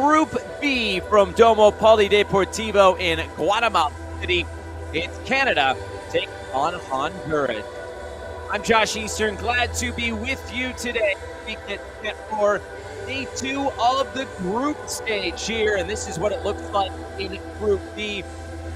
Group B from Domo Polideportivo in Guatemala City. It's Canada taking on Honduras. I'm Josh Eastern, glad to be with you today. We get set for day 2 of the group stage here, and this is what it looks like in Group B.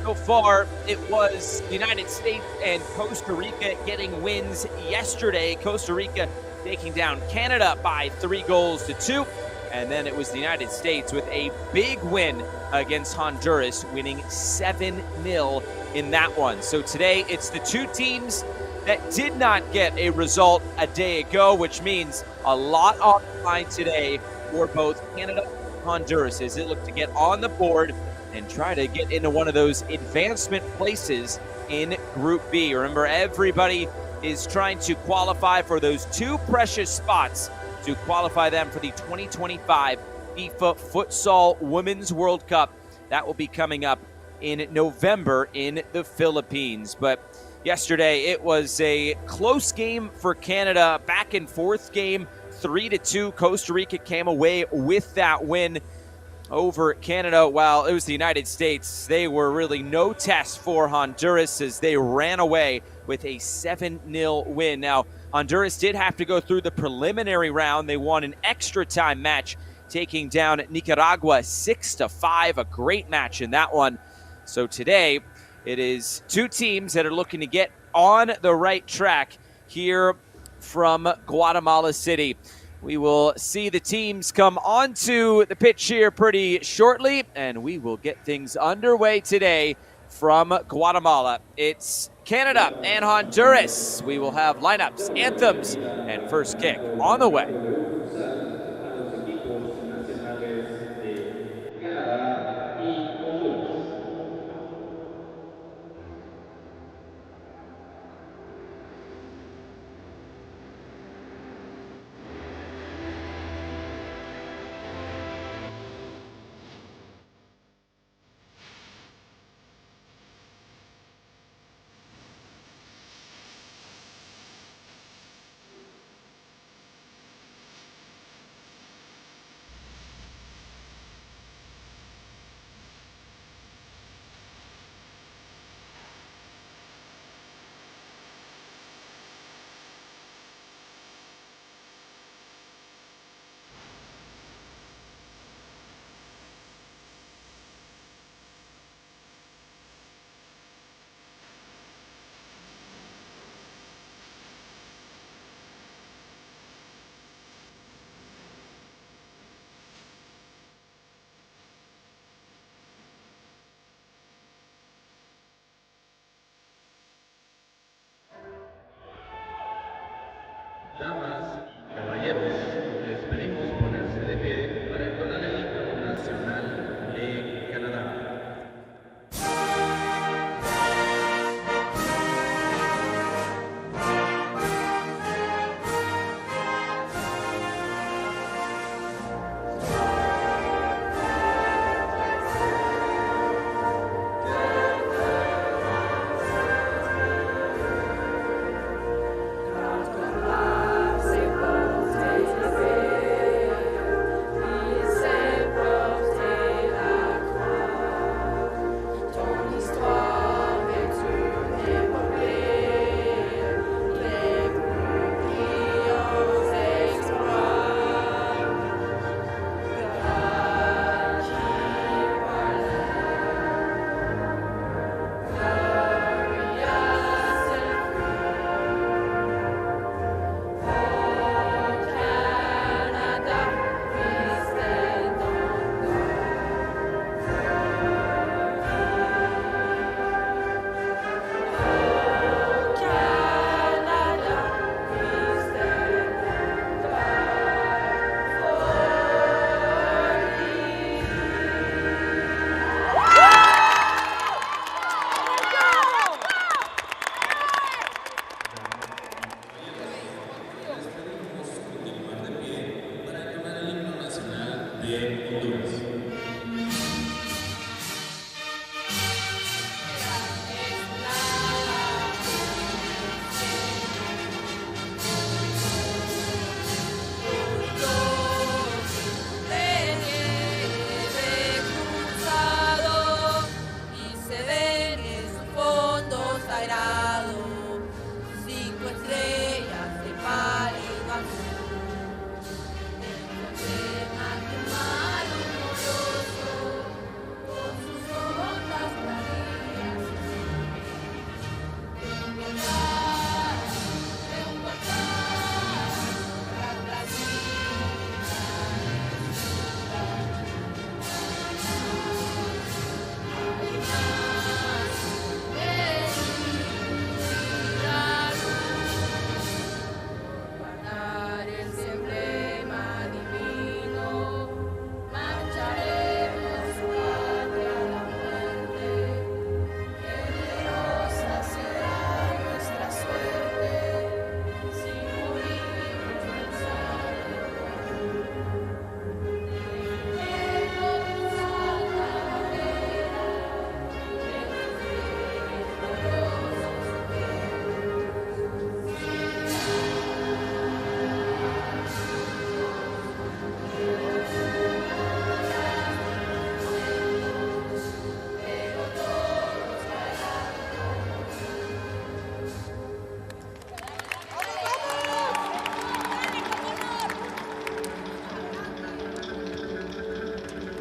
So far, it was the United States and Costa Rica getting wins yesterday. Costa Rica taking down Canada by 3-2. And then it was the United States with a big win against Honduras, winning 7-0 in that one. So today, it's the two teams that did not get a result a day ago, which means a lot on the line today for both Canada and Honduras as it looked to get on the board and try to get into one of those advancement places in Group B. Remember, everybody is trying to qualify for those two precious spots to qualify them for the 2025 FIFA Futsal Women's World Cup. That will be coming up in November in the Philippines. But yesterday, it was a close game for Canada, back and forth game, 3-2. Costa Rica came away with that win over Canada, while it was the United States. They were really no test for Honduras as they ran away with a 7-0 win. Now, Honduras did have to go through the preliminary round. They won an extra time match, taking down Nicaragua 6-5, a great match in that one. So today, it is two teams that are looking to get on the right track here from Guatemala City. We will see the teams come onto the pitch here pretty shortly, and we will get things underway today from Guatemala. It's Canada and Honduras. We will have lineups, anthems, and first kick on the way.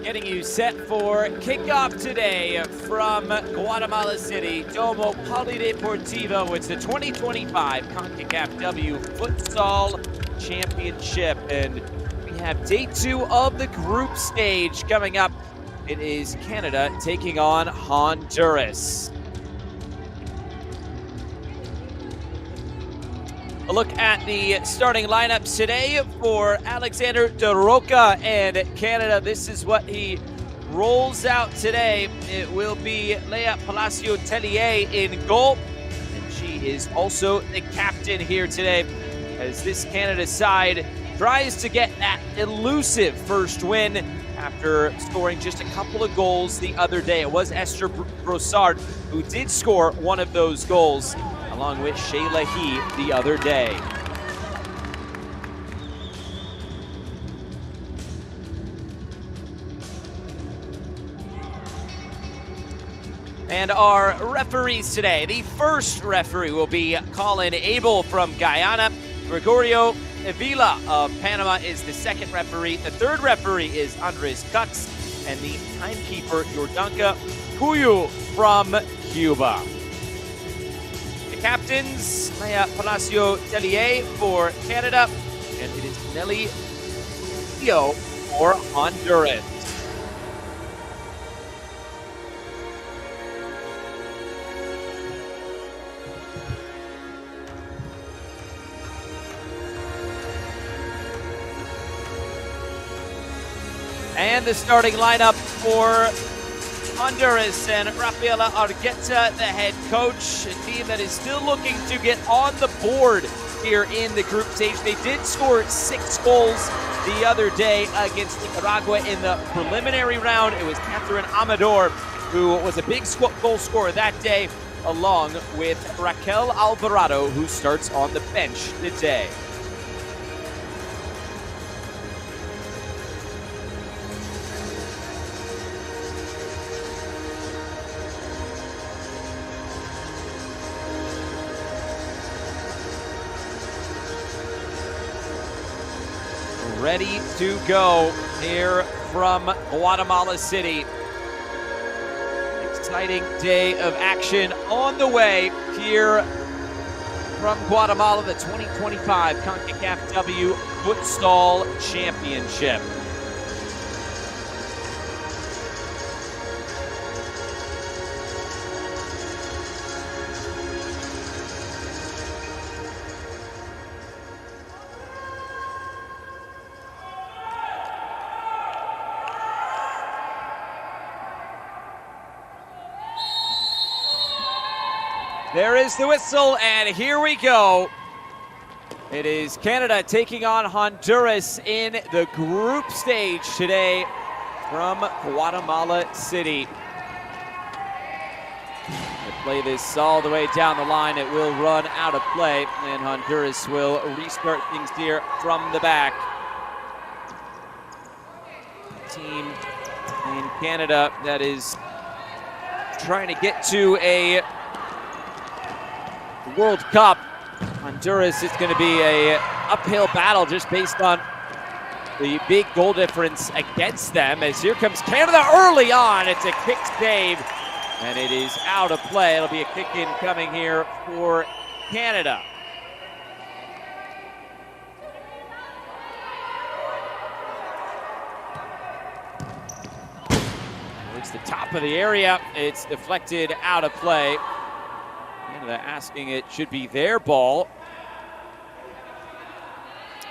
Getting you set for kickoff today from Guatemala City, Domo Polideportivo. It's the 2025 Concacaf W Futsal Championship, and we have day 2 of the group stage coming up. It is Canada taking on Honduras. A look at the starting lineups today for Alexander De Roca and Canada. This is what he rolls out today. It will be Leah Palacio-Tellier in goal, and she is also the captain here today as this Canada side tries to get that elusive first win after scoring just a couple of goals the other day. It was Esther Brossard who did score one of those goals, along with Shayla He the other day. And our referees today. The first referee will be Colin Abel from Guyana. Gregorio Avila of Panama is the second referee. The third referee is Andres Cutts, and the timekeeper, Jordanka Cuyu from Cuba. Captains, Leah Palacio-Tellier for Canada, and it is Nelly Theo for Honduras. And the starting lineup for Honduras, and Rafaela Argueta, the head coach, a team that is still looking to get on the board here in the group stage. They did score 6 goals the other day against Nicaragua in the preliminary round. It was Catherine Amador who was a big goal scorer that day, along with Raquel Alvarado, who starts on the bench today. Ready to go here from Guatemala City. Exciting day of action on the way here from Guatemala, the 2025 Concacaf W Futsal Championship. There is the whistle, and here we go. It is Canada taking on Honduras in the group stage today from Guatemala City. They play this all the way down the line. It will run out of play, and Honduras will restart things here from the back. Team in Canada that is trying to get to a World Cup. Honduras, it's going to be a uphill battle just based on the big goal difference against them, as here comes Canada early on. It's a kick save, and it is out of play. It'll be a kick in coming here for Canada. Towards the top of the area, it's deflected out of play. Canada asking it should be their ball,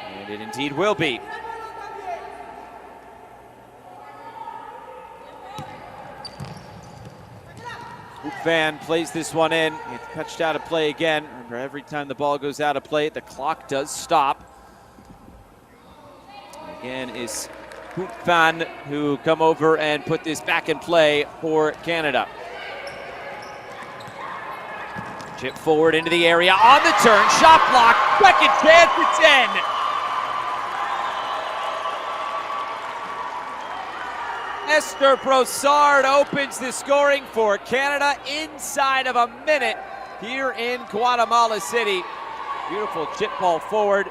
and it indeed will be. Fan plays this one in. It's touched out of play again. Remember, every time the ball goes out of play, the clock does stop. Again is Fan who come over and put this back in play for Canada. Chip forward into the area, on the turn, shot block, second chance, it's in. Esther Brossard opens the scoring for Canada inside of a minute here in Guatemala City. Beautiful chip ball forward.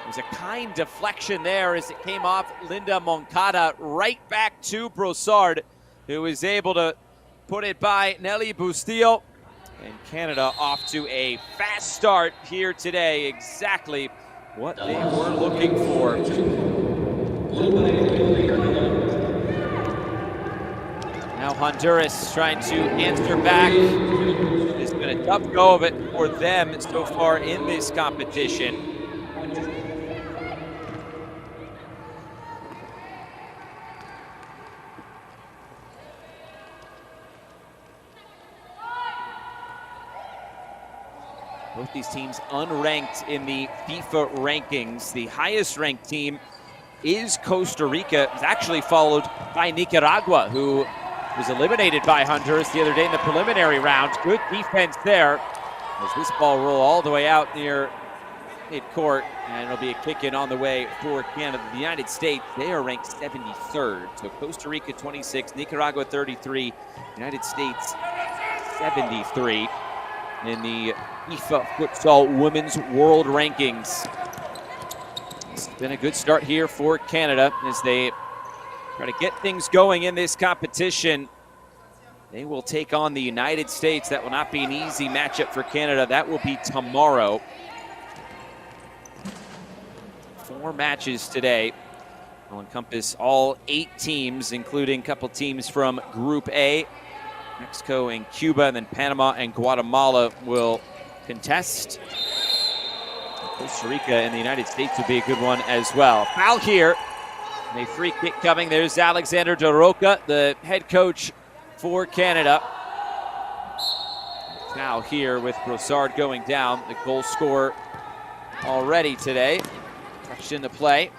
There's a kind deflection there as it came off Linda Moncada right back to Brossard, who was able to put it by Nelly Bustillo. And Canada off to a fast start here today, exactly what they were looking for. Now Honduras trying to answer back. It's been a tough go of it for them so far in this competition. Both these teams unranked in the FIFA rankings. The highest ranked team is Costa Rica. It's actually followed by Nicaragua, who was eliminated by Honduras the other day in the preliminary round. Good defense there as this ball roll all the way out near mid-court, and it'll be a kick-in on the way for Canada. The United States, they are ranked 73rd. So Costa Rica 26, Nicaragua 33, United States 73 in the FIFA Futsal Women's World Rankings. It's been a good start here for Canada as they try to get things going in this competition. They will take on the United States. That will not be an easy matchup for Canada. That will be tomorrow. 4 matches today. Will encompass all 8 teams, including a couple teams from Group A. Mexico and Cuba, and then Panama and Guatemala will contest. Costa Rica and the United States would be a good one as well. Foul here. And a free kick coming. There's Alexander De Roca, the head coach for Canada. Foul here with Brossard going down. The goal scorer already today. Touched into play.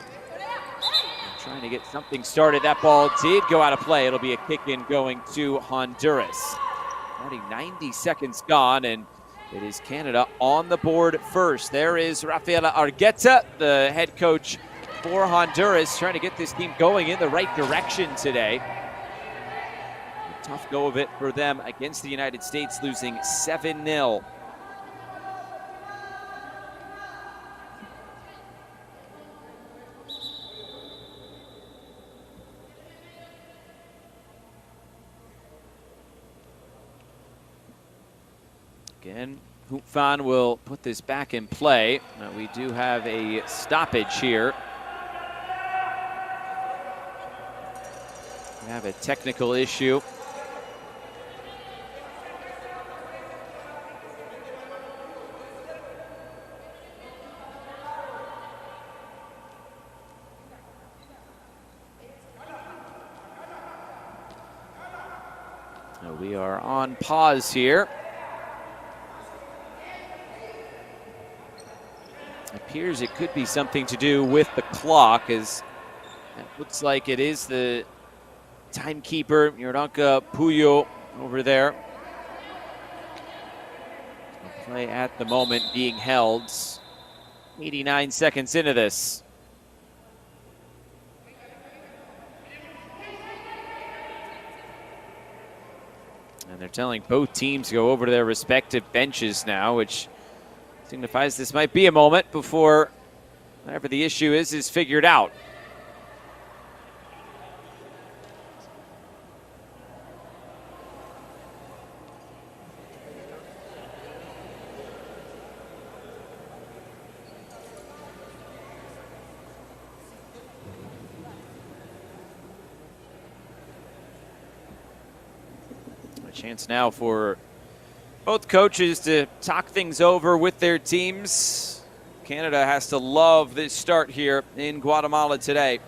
Trying to get something started. That ball did go out of play. It'll be a kick-in going to Honduras. Already 90 seconds gone, and it is Canada on the board first. There is Rafaela Argueta, the head coach for Honduras, trying to get this team going in the right direction today. A tough go of it for them against the United States, losing 7-0. Again, Hoop Van will put this back in play. We do have a stoppage here. We have a technical issue. So we are on pause here. Appears it could be something to do with the clock, as it looks like it is the timekeeper, Yordanka Puyo, over there. Play at the moment being held. 89 seconds into this. And they're telling both teams to go over to their respective benches now, which signifies this might be a moment before whatever the issue is figured out. A chance now for both coaches to talk things over with their teams. Canada has to love this start here in Guatemala today.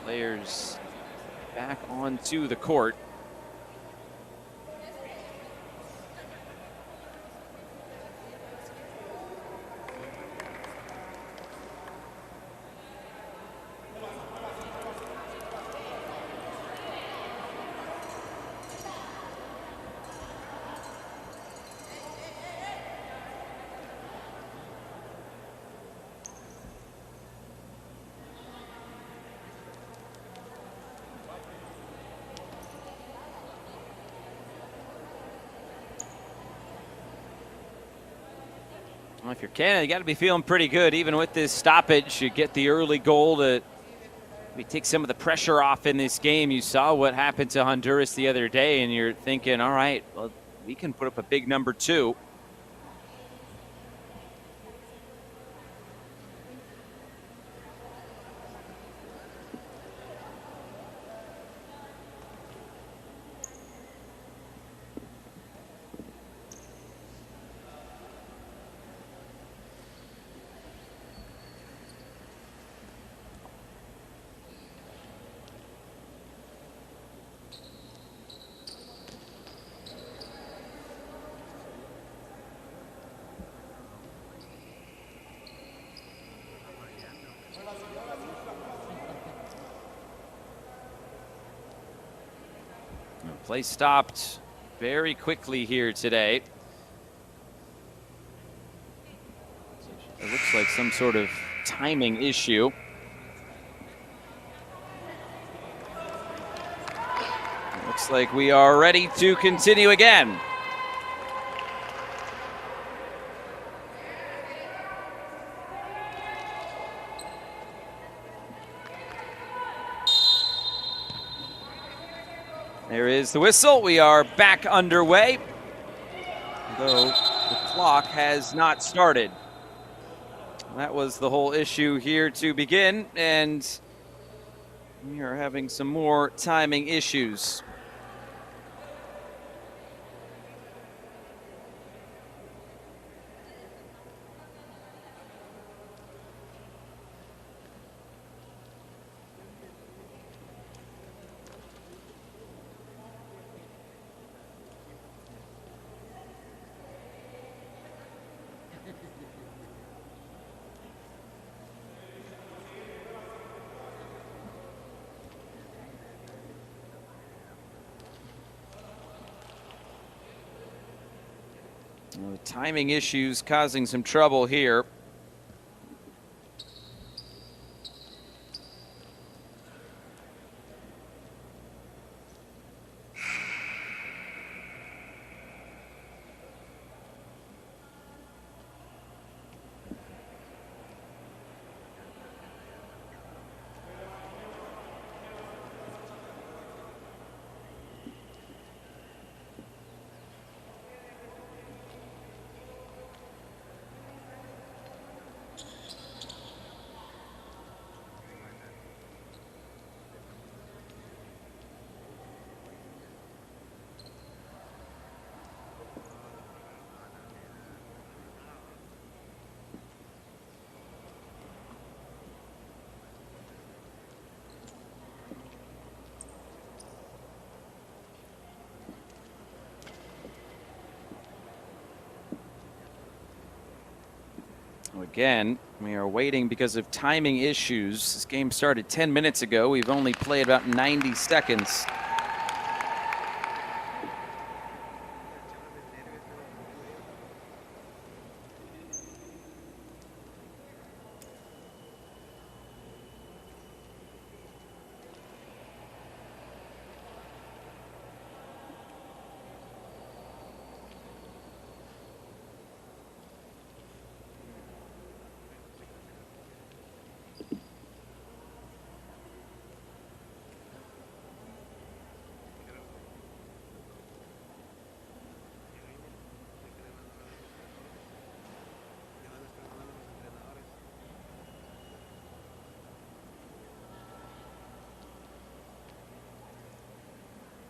Players back onto the court. Well, if you're Canada, you got to be feeling pretty good. Even with this stoppage, you get the early goal to take some of the pressure off in this game. You saw what happened to Honduras the other day, and you're thinking, all right, well, we can put up a big number 2. Play stopped very quickly here today. It looks like some sort of timing issue. Looks like we are ready to continue again. There is the whistle. We are back underway, though the clock has not started. That was the whole issue here to begin, and we are having some more timing issues. Timing issues causing some trouble here. Again, we are waiting because of timing issues. This game started 10 minutes ago. We've only played about 90 seconds.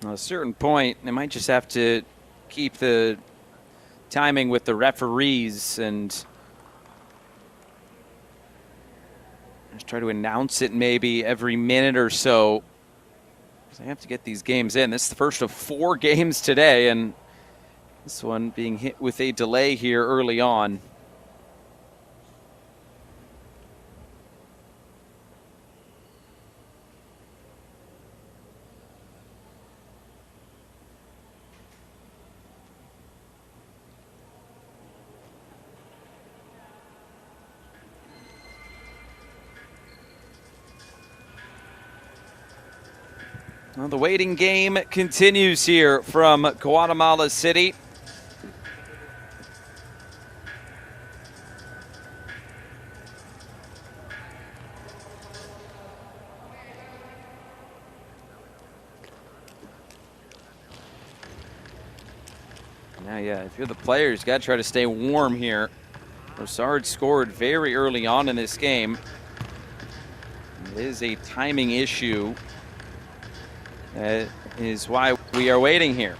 At a certain point, they might just have to keep the timing with the referees and just try to announce it maybe every minute or so. They have to get these games in. This is the first of 4 games today, and this one being hit with a delay here early on. Well, the waiting game continues here from Guatemala City. Yeah. If you're the players, got to try to stay warm here. Rosard scored very early on in this game. It is a timing issue. That is why we are waiting here.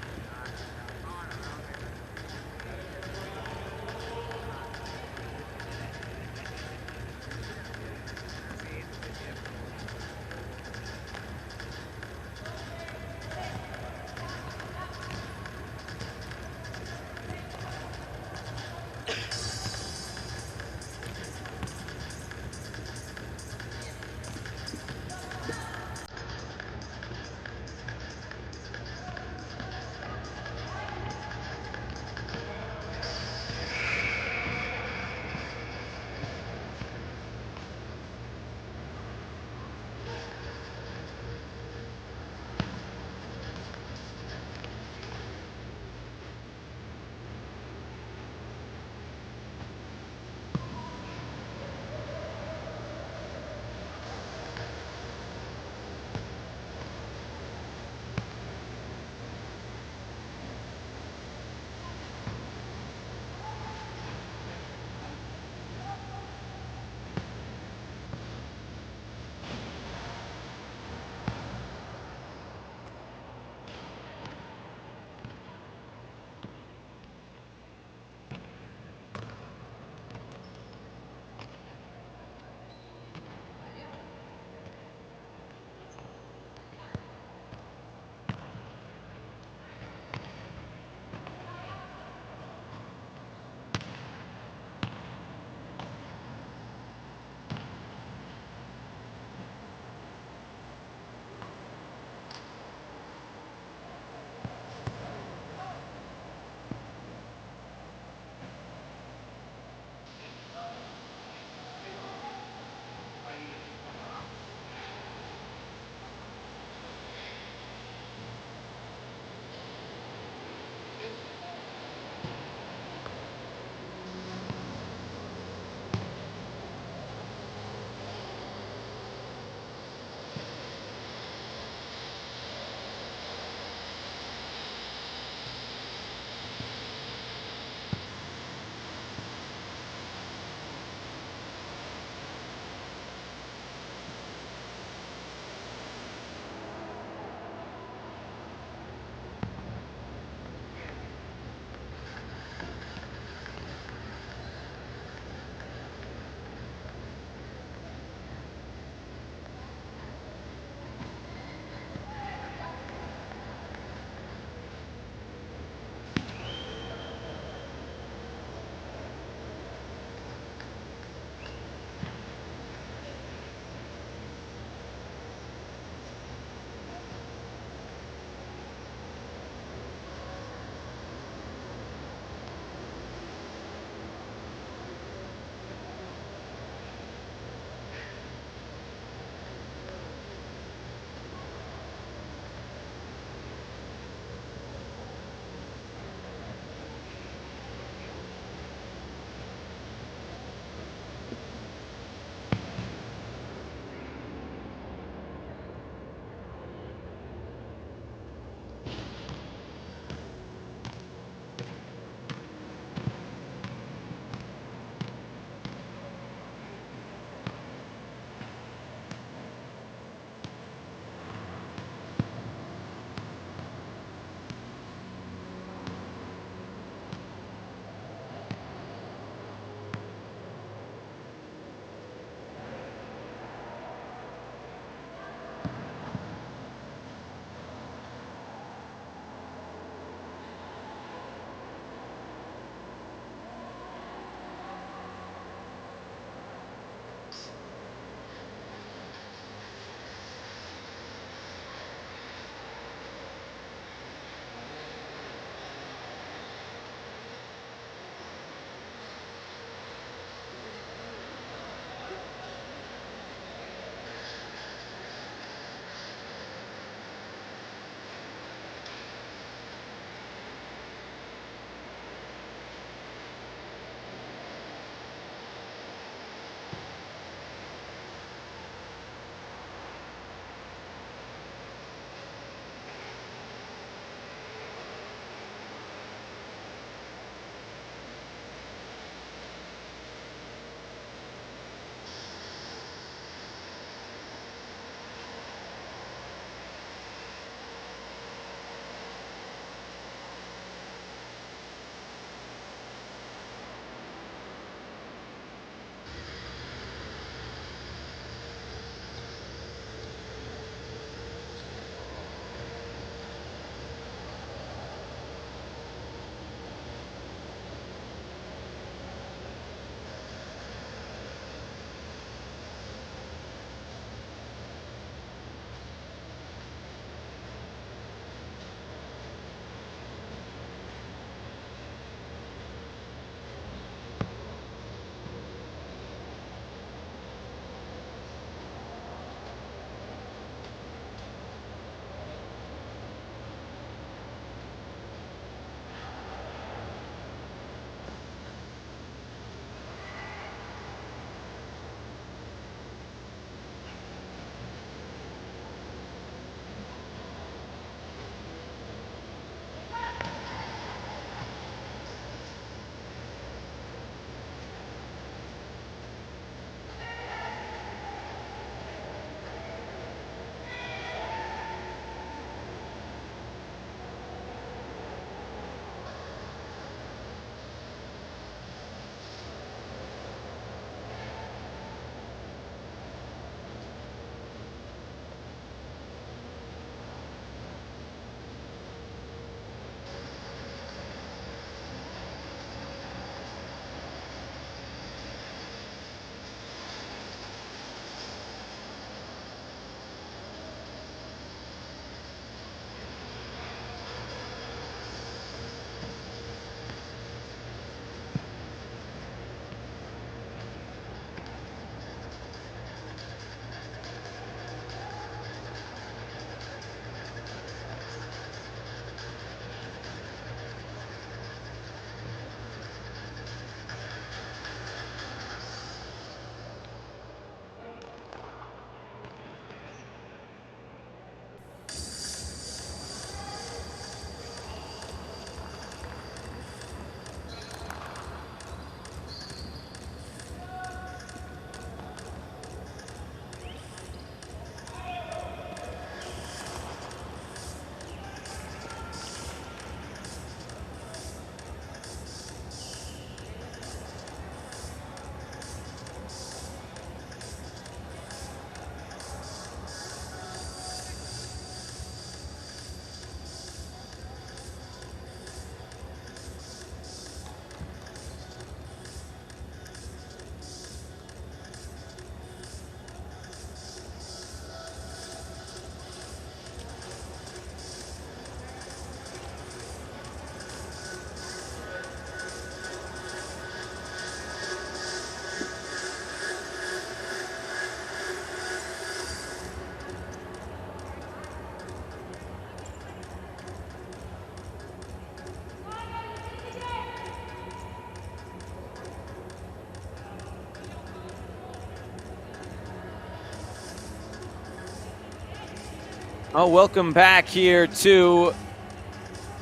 Oh, welcome back here to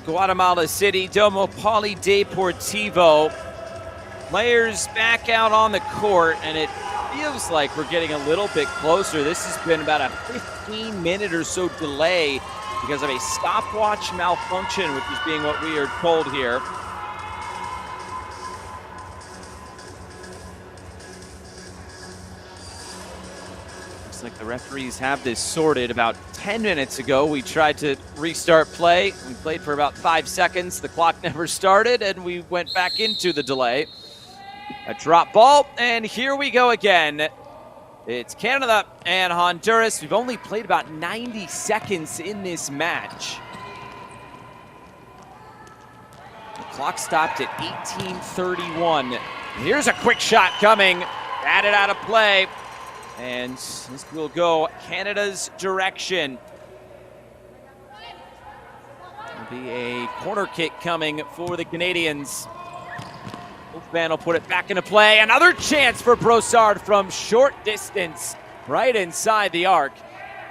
Guatemala City, Domo Polideportivo. Players back out on the court, and it feels like we're getting a little bit closer. This has been about a 15-minute or so delay because of a stopwatch malfunction, which is being what we are told here. Looks like the referees have this sorted. About 10 minutes ago, we tried to restart play. We played for about 5 seconds. The clock never started, and we went back into the delay. A drop ball, and here we go again. It's Canada and Honduras. We've only played about 90 seconds in this match. The clock stopped at 18:31. Here's a quick shot coming, batted out of play, and this will go Canada's direction. It'll be a corner kick coming for the Canadians. Wolfman will put it back into play. Another chance for Brossard from short distance, right inside the arc.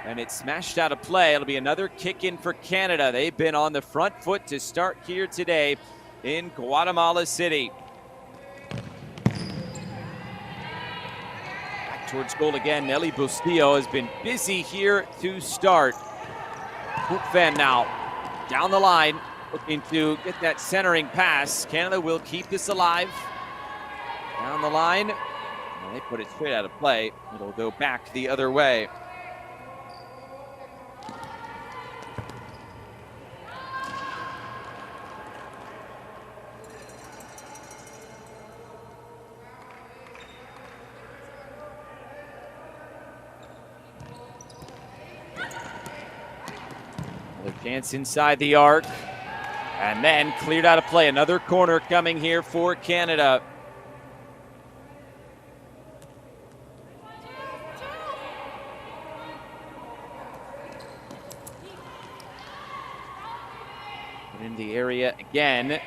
And it's smashed out of play. It'll be another kick in for Canada. They've been on the front foot to start here today in Guatemala City. Back towards goal again. Nelly Bustillo has been busy here to start. Wolfman now down the line, looking to get that centering pass. Canada will keep this alive. Down the line. And they put it straight out of play. It'll go back the other way. Another chance inside the arc. And then cleared out of play. Another corner coming here for Canada. Put in the area again.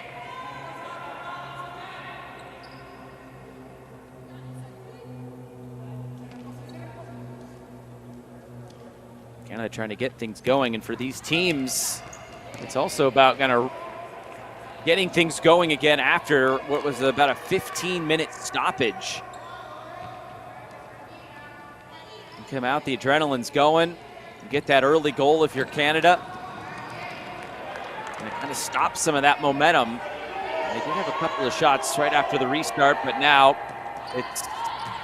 Canada trying to get things going, and for these teams, it's also about kind of getting things going again after what was about a 15-minute stoppage. You come out, the adrenaline's going. You get that early goal if you're Canada. And it kind of stops some of that momentum. They did have a couple of shots right after the restart, but now it's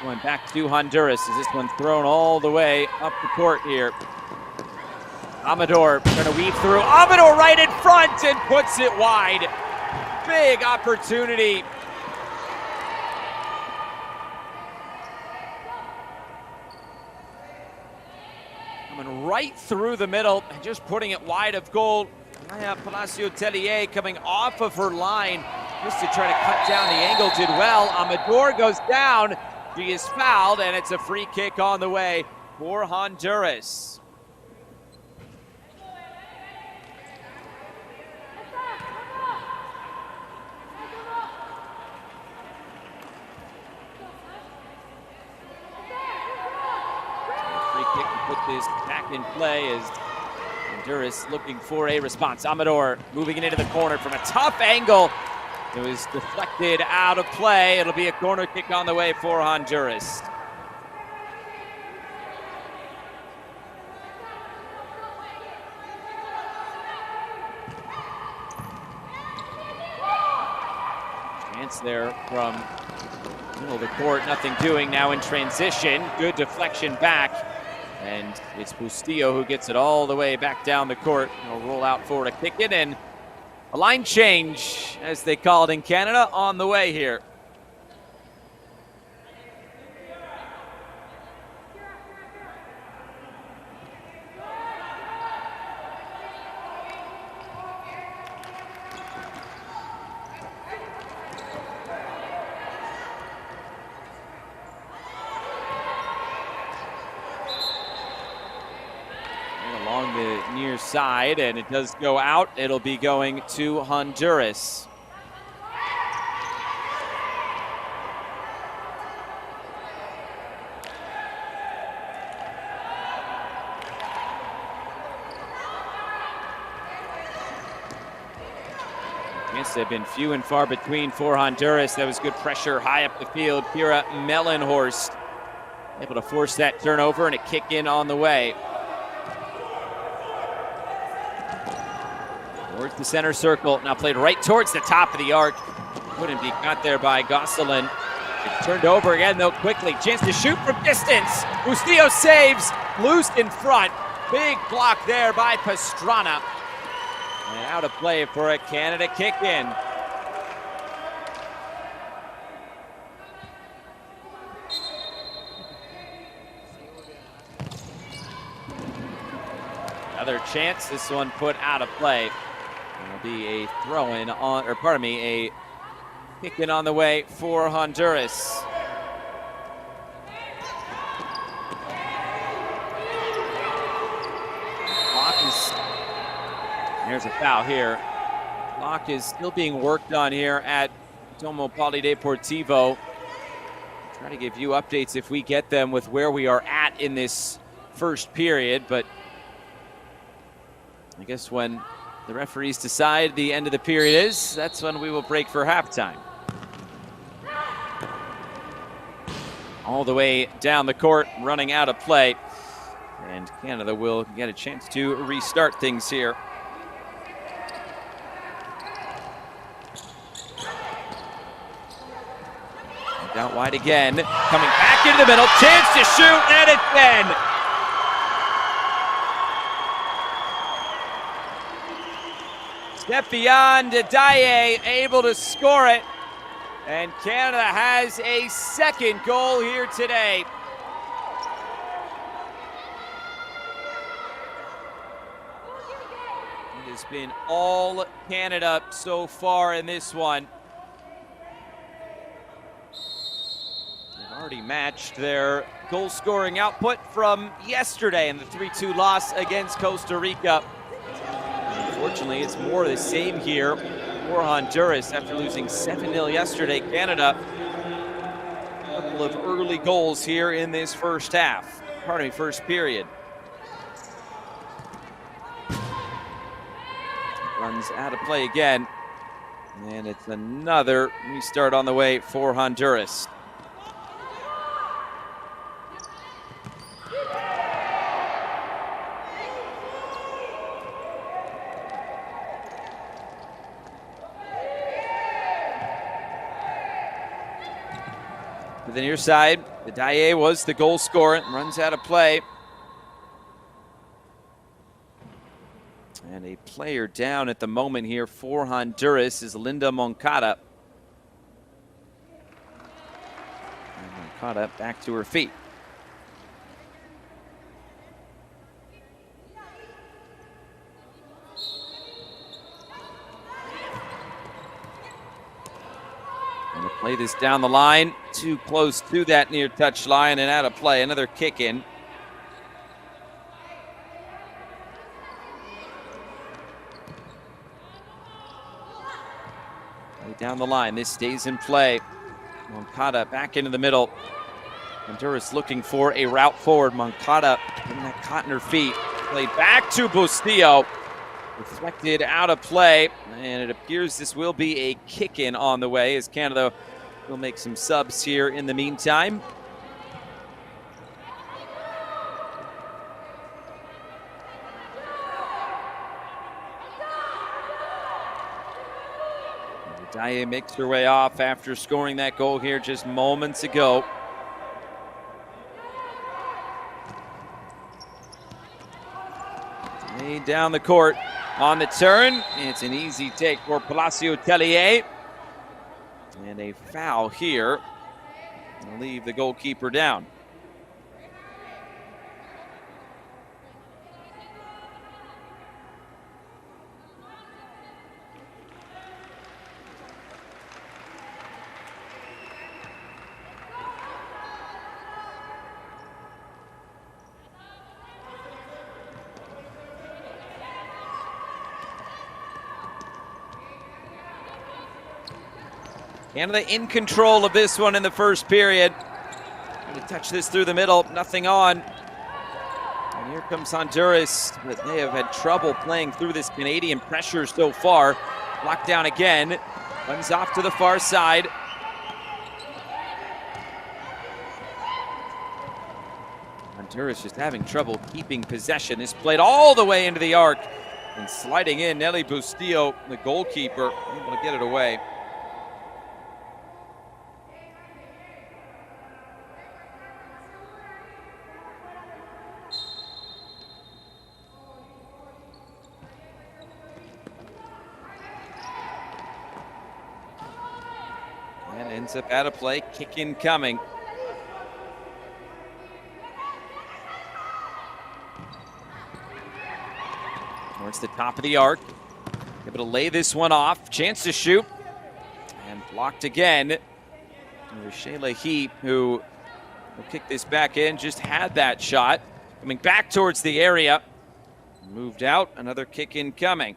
going back to Honduras as this one's thrown all the way up the court here. Amador trying to weave through. Amador right in front and puts it wide. Big opportunity. Coming right through the middle and just putting it wide of goal. Maya Palacio Tellier coming off of her line just to try to cut down the angle. Did well. Amador goes down. She is fouled, and it's a free kick on the way for Honduras. Put this back in play as Honduras looking for a response. Amador moving it into the corner from a tough angle. It was deflected out of play. It'll be a corner kick on the way for Honduras. Chance there from middle of the court, nothing doing now in transition. Good deflection back. And it's Bustillo who gets it all the way back down the court. He'll roll out for a kick in, and a line change, as they call it in Canada, on the way here. Along the near side, and it does go out. It'll be going to Honduras. Chances have been few and far between for Honduras. That was good pressure high up the field. Kira Mellenhorst able to force that turnover and a kick in on the way. Towards the center circle. Now played right towards the top of the arc. Couldn't be got there by Gosselin. It's turned over again, though, quickly. Chance to shoot from distance. Bustillo saves. Loose in front. Big block there by Pastrana. And out of play for a Canada kick in. Another chance. This one put out of play. It'll be a throw-in on, or pardon me, a kick-in on the way for Honduras. There's a foul here. Clock is still being worked on here at Domo Polideportivo. Try to give you updates if we get them with where we are at in this first period, but I guess when the referees decide the end of the period is, that's when we will break for halftime. All the way down the court, running out of play. And Canada will get a chance to restart things here. Out wide again, coming back into the middle, chance to shoot, and it's in. Stefian Didaye able to score it, and Canada has a second goal here today. It has been all Canada so far in this one. Already matched their goal-scoring output from yesterday in the 3-2 loss against Costa Rica. Unfortunately, it's more of the same here for Honduras after losing 7-0 yesterday. Canada, a couple of early goals here in this first half. Pardon me, first period. Runs out of play again. And it's another restart on the way for Honduras. To the near side, Didaye was the goal scorer, runs out of play. And a player down at the moment here for Honduras is Linda Moncada. And Moncada back to her feet. And to play this down the line, too close to that near touch line and out of play. Another kick in. Down the line, this stays in play. Moncada back into the middle. Honduras looking for a route forward. Moncada getting that caught in her feet. Played back to Bustillo. Deflected out of play, and it appears this will be a kick-in on the way as Canada will make some subs here in the meantime. Didaye makes her way off after scoring that goal here just moments ago. Didaye down the court on the turn. It's an easy take for Palacio Tellier. And a foul here will leave the goalkeeper down. Canada in control of this one in the first period. Going to touch this through the middle, nothing on. And here comes Honduras, but they have had trouble playing through this Canadian pressure so far. Blocked down again. Runs off to the far side. Honduras just having trouble keeping possession. This played all the way into the arc. And sliding in, Nelly Bustillo, the goalkeeper, able to get it away. And ends up out of play, kick in coming. Towards the top of the arc. Able to lay this one off. Chance to shoot. And blocked again. It was Shayla Heap who will kick this back in. Just had that shot. Coming back towards the area. Moved out. Another kick in coming.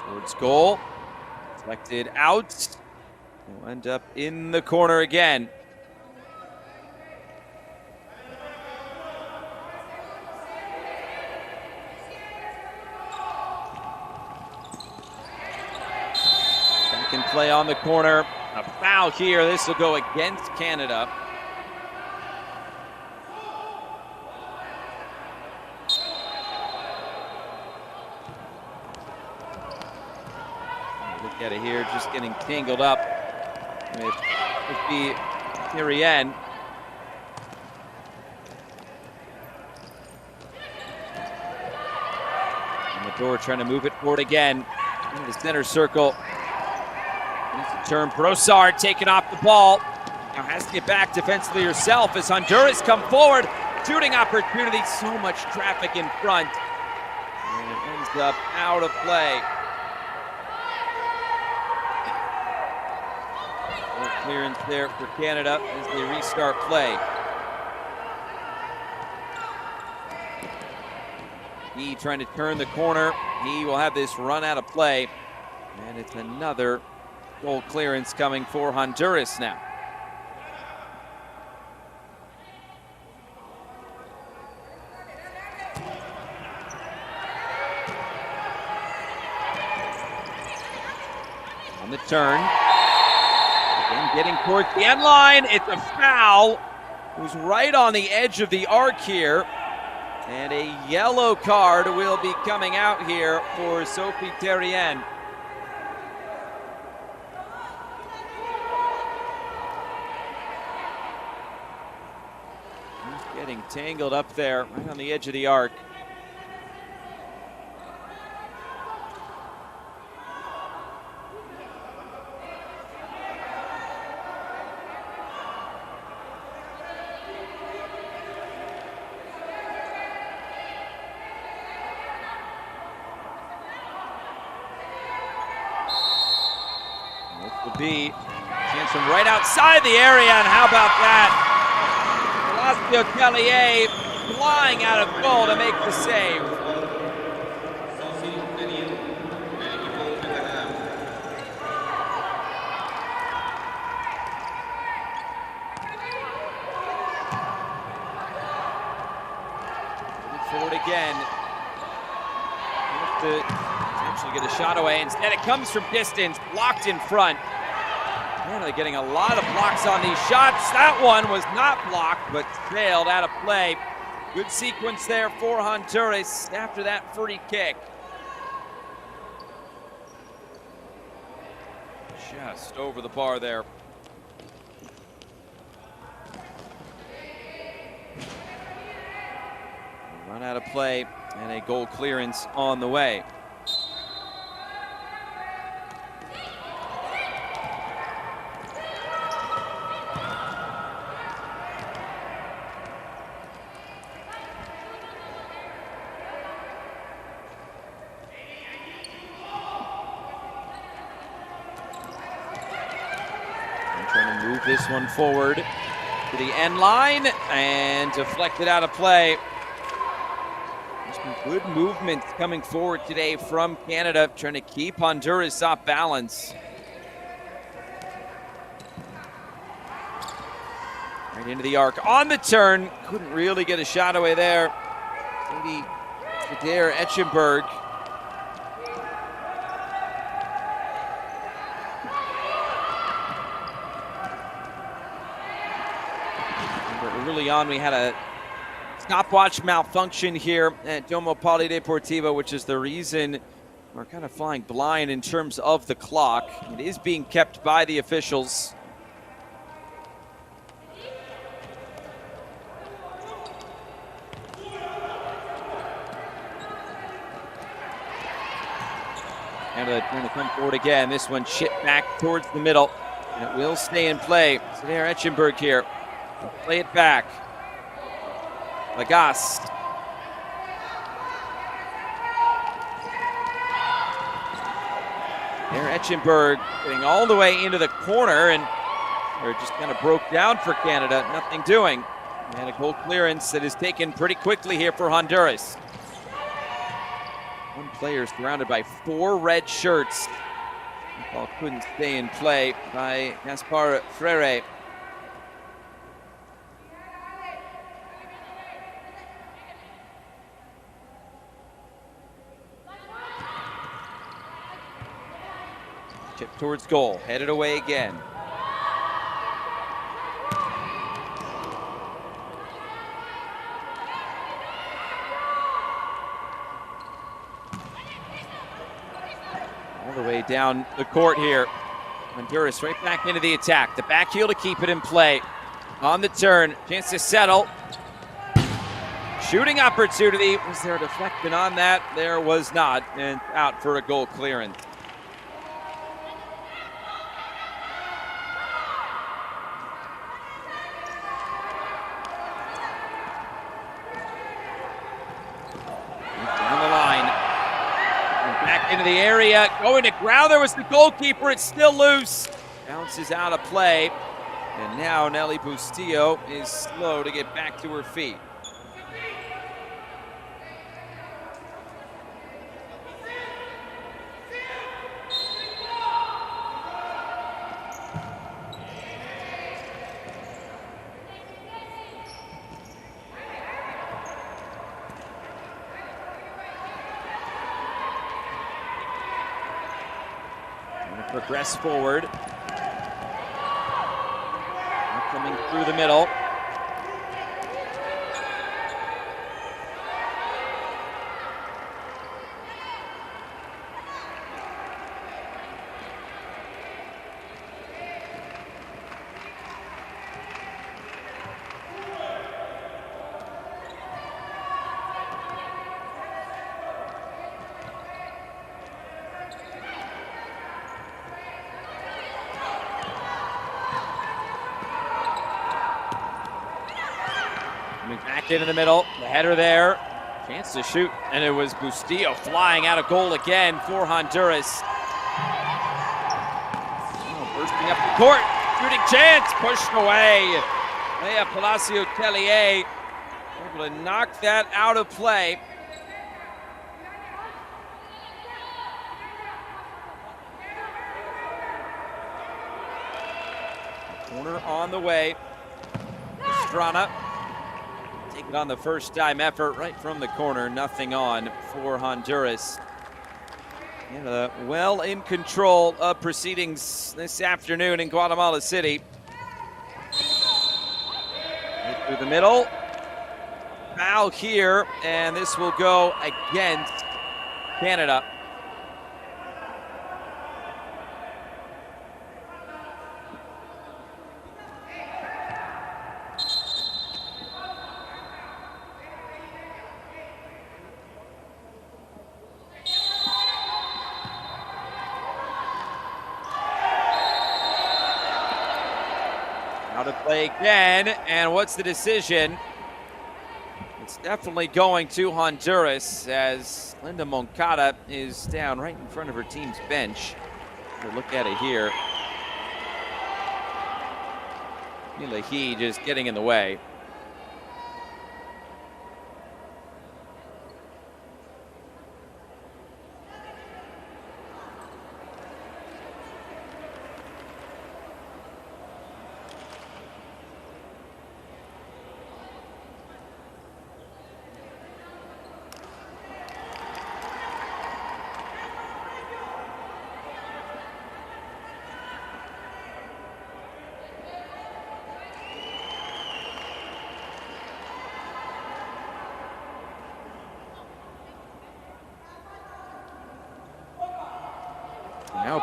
Towards goal. Deflected out. Will end up in the corner again. Back in play on the corner. A foul here. This will go against Canada. Look at it here, just getting tangled up with the Tyrien. And the door trying to move it forward again into the center circle. Needs to turn. Brossard taking off the ball. Now has to get back defensively herself as Honduras come forward. Shooting opportunity, so much traffic in front. And it ends up out of play. Clearance there for Canada as they restart play. He trying to turn the corner. He will have this run out of play. And it's another goal clearance coming for Honduras now. On the turn. Getting towards the end line, it's a foul. It was right on the edge of the arc here. And a yellow card will be coming out here for Sophie Tyrien. He's getting tangled up there, right on the edge of the arc. Will be chance from right outside the area, and how about that? Palacio Tellier flying out of goal to make the save. Forward again. To potentially get a shot away. Instead, it comes from distance, blocked in front. Man, they're getting a lot of blocks on these shots. That one was not blocked, but sailed out of play. Good sequence there for Honduras after that free kick. Just over the bar there. Run out of play and a goal clearance on the way. Trying to move this one forward to the end line and deflected out of play. There's some good movements coming forward today from Canada, trying to keep Honduras off balance. Right into the arc. On the turn. Couldn't really get a shot away there. Maybe Adair Etchenberg. Early on, we had a stopwatch malfunction here at Domo Polideportivo, which is the reason we're kind of flying blind in terms of the clock. It is being kept by the officials. Canada trying to come forward again. This one chipped back towards the middle, and it will stay in play. So there, Etchenberg here. Play it back. Lagas. There, Etchenberg getting all the way into the corner, and they're just kind of broke down for Canada. Nothing doing. And a goal clearance that is taken pretty quickly here for Honduras. One player surrounded by 4 red shirts. The ball couldn't stay in play by Gaspar Freire. Chip towards goal, headed away again. All the way down the court here. Honduras right back into the attack. The back heel to keep it in play. On the turn, chance to settle. Shooting opportunity. Was there a deflection on that? There was not, and out for a goal clearance. Into the area, going to ground. There was the goalkeeper. It's still loose. Bounces out of play. And now Nelly Bustillo is slow to get back to her feet. Progress forward. Coming through the middle. Back into the middle, the header there, chance to shoot, and it was Bustillo flying out of goal again for Honduras. Oh, bursting up the court, shooting chance, pushed away. Leia Palacio Tellier able to knock that out of play. Corner on the way. Estrada. Take it on the first time effort right from the corner. Nothing on for Honduras. And well in control of proceedings this afternoon in Guatemala City. Right through the middle. Foul here, and this will go against Canada. Now to play again, and what's the decision? It's definitely going to Honduras as Linda Moncada is down right in front of her team's bench. We'll look at it here. Milahi just getting in the way.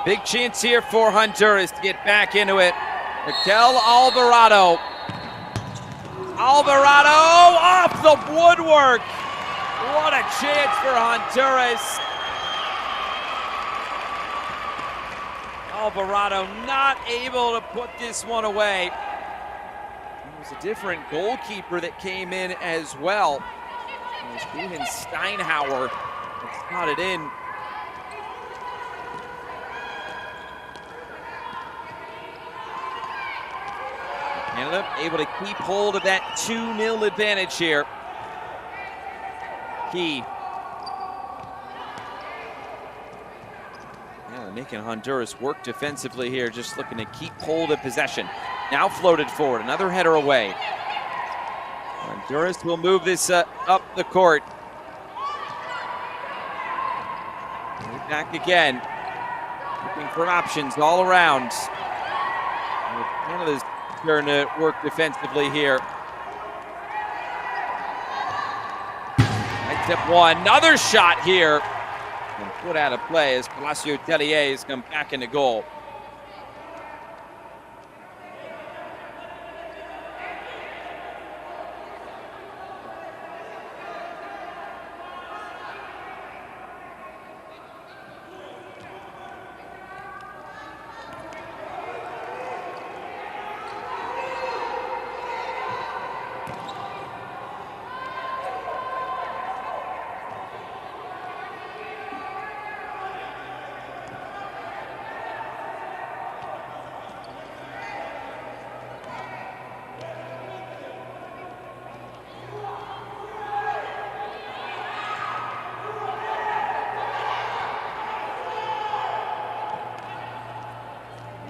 big chance here for Honduras to get back into it. Mikel Alvarado. Alvarado off the woodwork. What a chance for Honduras. Alvarado not able to put this one away. It was a different goalkeeper that came in as well. It was Steven Steinhauer that got it in. Canada able to keep hold of that 2-0 advantage here. Key. Yeah, making Honduras work defensively here, just looking to keep hold of possession. Now floated forward, another header away. Honduras will move this up the court. Back again, looking for options all around. Canada's turn to work defensively here. Right tip one, another shot here. And put out of play as Palacio Tellier has come back into goal.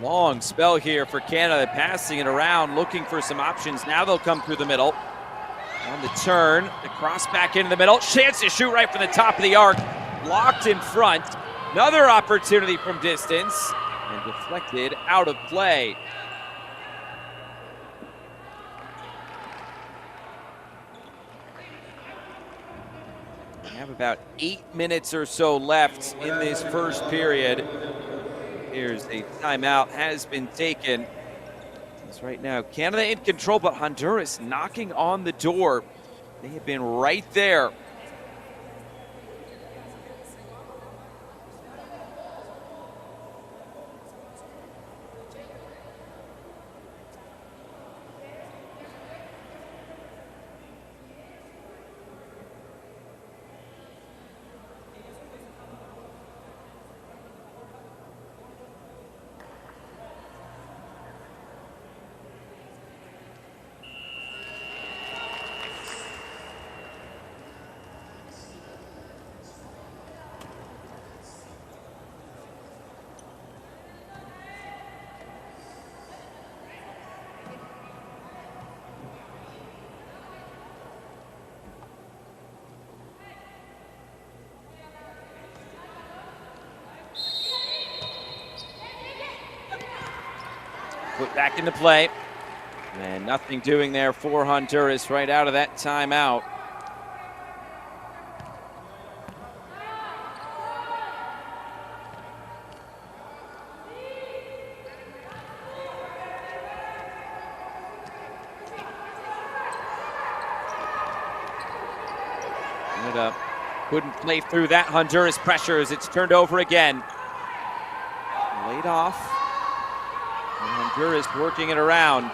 Long spell here for Canada, passing it around, looking for some options. Now they'll come through the middle. On the turn, the cross back into the middle. Chance to shoot right from the top of the arc. Blocked in front. Another opportunity from distance. And deflected out of play. We have about 8 minutes or so left in this first period. Here's a timeout has been taken. As right now, Canada in control, but Honduras knocking on the door. They have been right there. Put back into play. And nothing doing there for Honduras right out of that timeout. Canada couldn't play through that Honduras pressure as it's turned over again. Laid off. And Honduras working it around.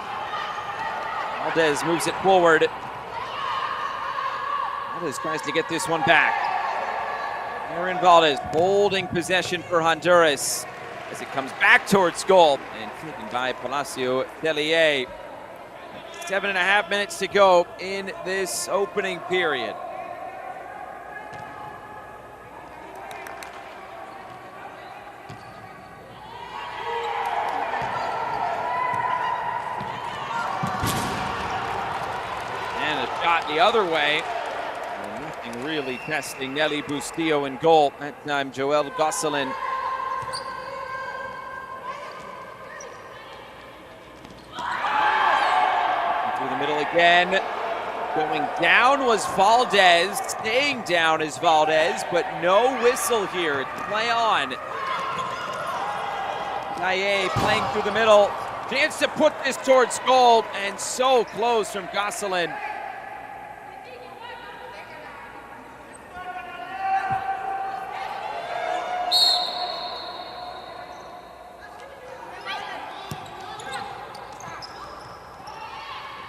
Valdez moves it forward. Valdez tries to get this one back. Aaron Valdez holding possession for Honduras as it comes back towards goal and taken by Palacio Tellier. 7.5 minutes to go in this opening period. The other way, and nothing really testing Nelly Bustillo in goal. That time Joel Gosselin. Through the middle again. Going down was Valdez. Staying down is Valdez, but no whistle here. It's play on. Gaye playing through the middle. Chance to put this towards goal, and so close from Gosselin.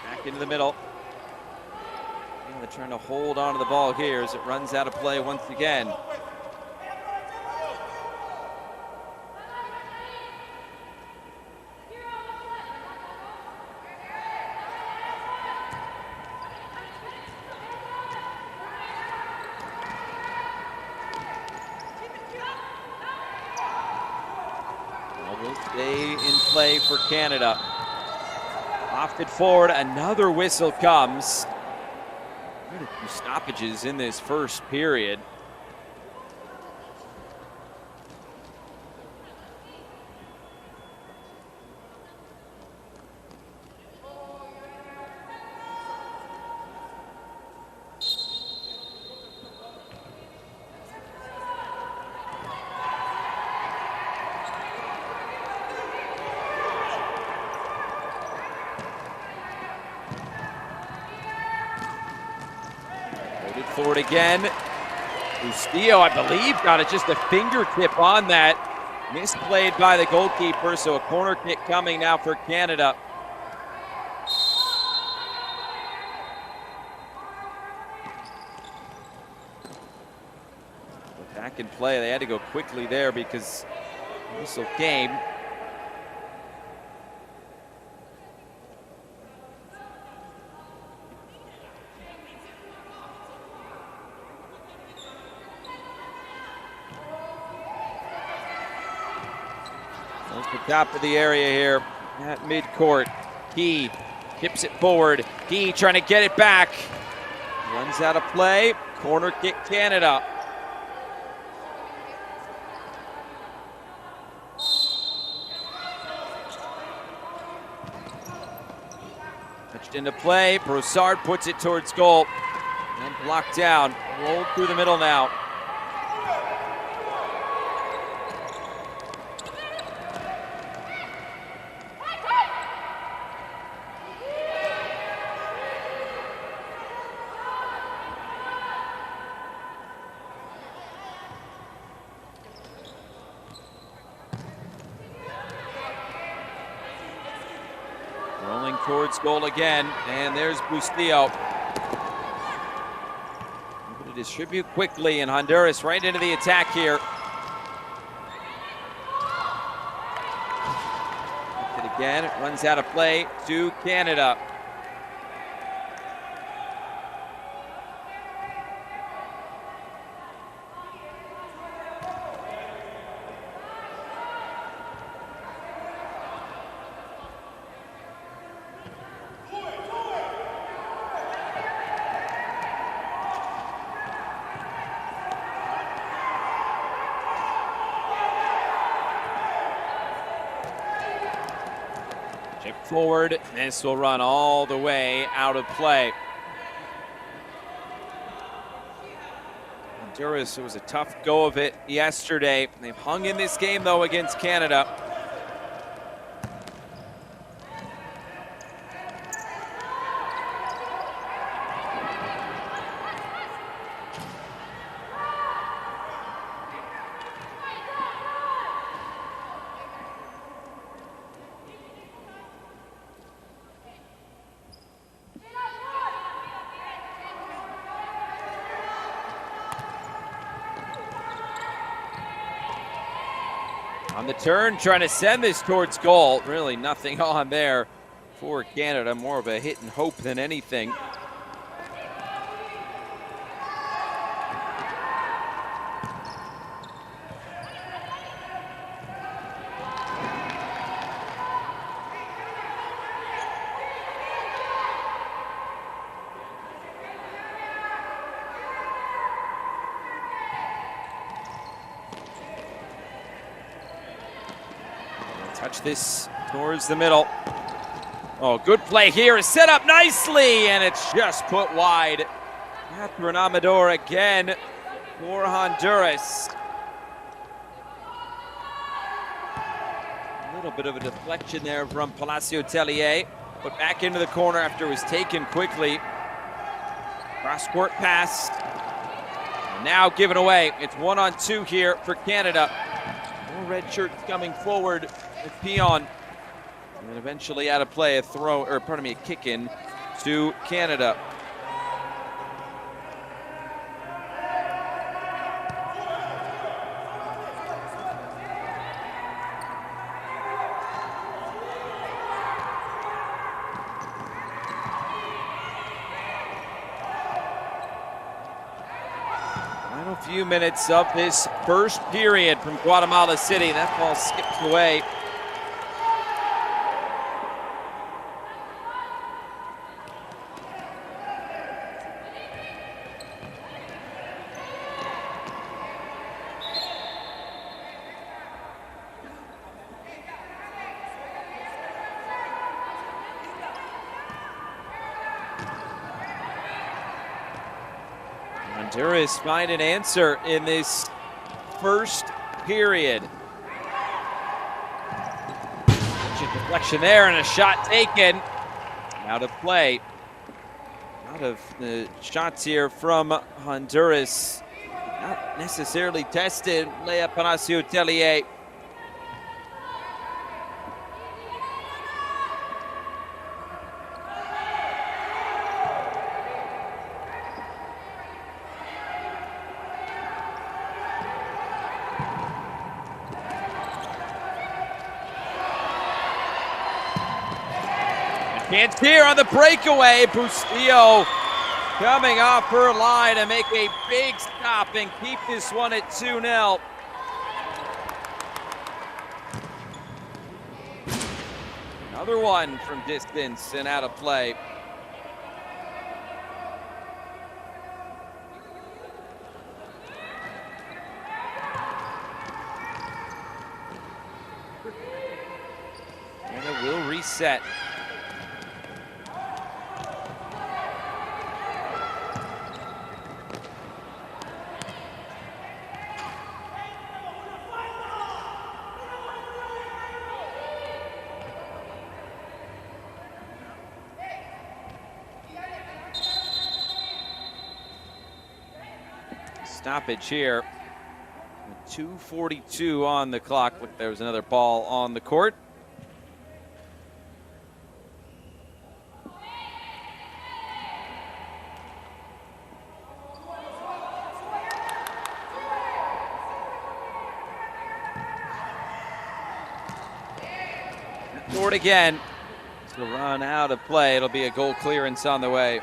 Back into the middle. And they're trying to hold on to the ball here as it runs out of play once again. Will stay in play for Canada. Lofted forward, another whistle comes. Quite a few stoppages in this first period. Forward again. Bustillo, I believe, got it just a fingertip on that. Misplayed by the goalkeeper, so a corner kick coming now for Canada. Back in play, they had to go quickly there because the whistle came. The top of the area here at midcourt. He tips it forward. He trying to get it back. Runs out of play. Corner kick Canada. Touched into play. Broussard puts it towards goal. And blocked down. Rolled through the middle now. Rolling towards goal again, and there's Bustillo. Able to distribute quickly, and Honduras right into the attack here. It again, it runs out of play to Canada. Chip forward, this will run all the way out of play. Honduras, it was a tough go of it yesterday. They've hung in this game though against Canada. On the turn, trying to send this towards goal. Really nothing on there for Canada. More of a hit and hope than anything. Touch this towards the middle. Oh, good play here. Is set up nicely, and it's just put wide. Catherine Amador again for Honduras. little bit of a deflection there from Palacio Tellier, but back into the corner after it was taken quickly. Cross-court pass. And now given away. It's 1-on-2 here for Canada. More red shirts coming forward with Pion. And eventually out of play, a kick in to Canada. Final few minutes of this first period from Guatemala City. That ball skips away. Honduras find an answer in this first period. Deflection there and a shot taken. Out of play. Out of the shots here from Honduras. Not necessarily tested. Lea Palacio Tellier. Chance here on the breakaway. Bustillo coming off her line to make a big stop and keep this one at 2-0. Another one from distance and out of play. And it will reset. Stoppage here. 2:42 on the clock. There was another ball on the court. Court again. To run out of play. It'll be a goal clearance on the way.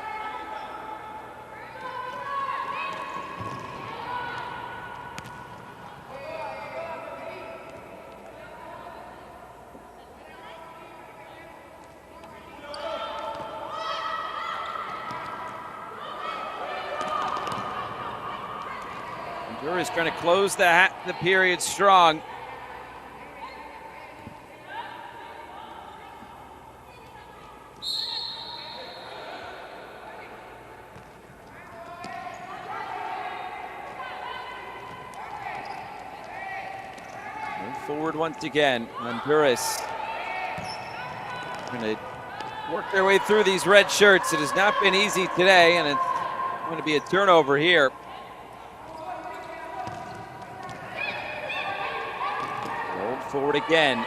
Honduras trying to close the period strong. Move forward once again. Honduras going to work their way through these red shirts. It has not been easy today, and it's going to be a turnover here. Forward again.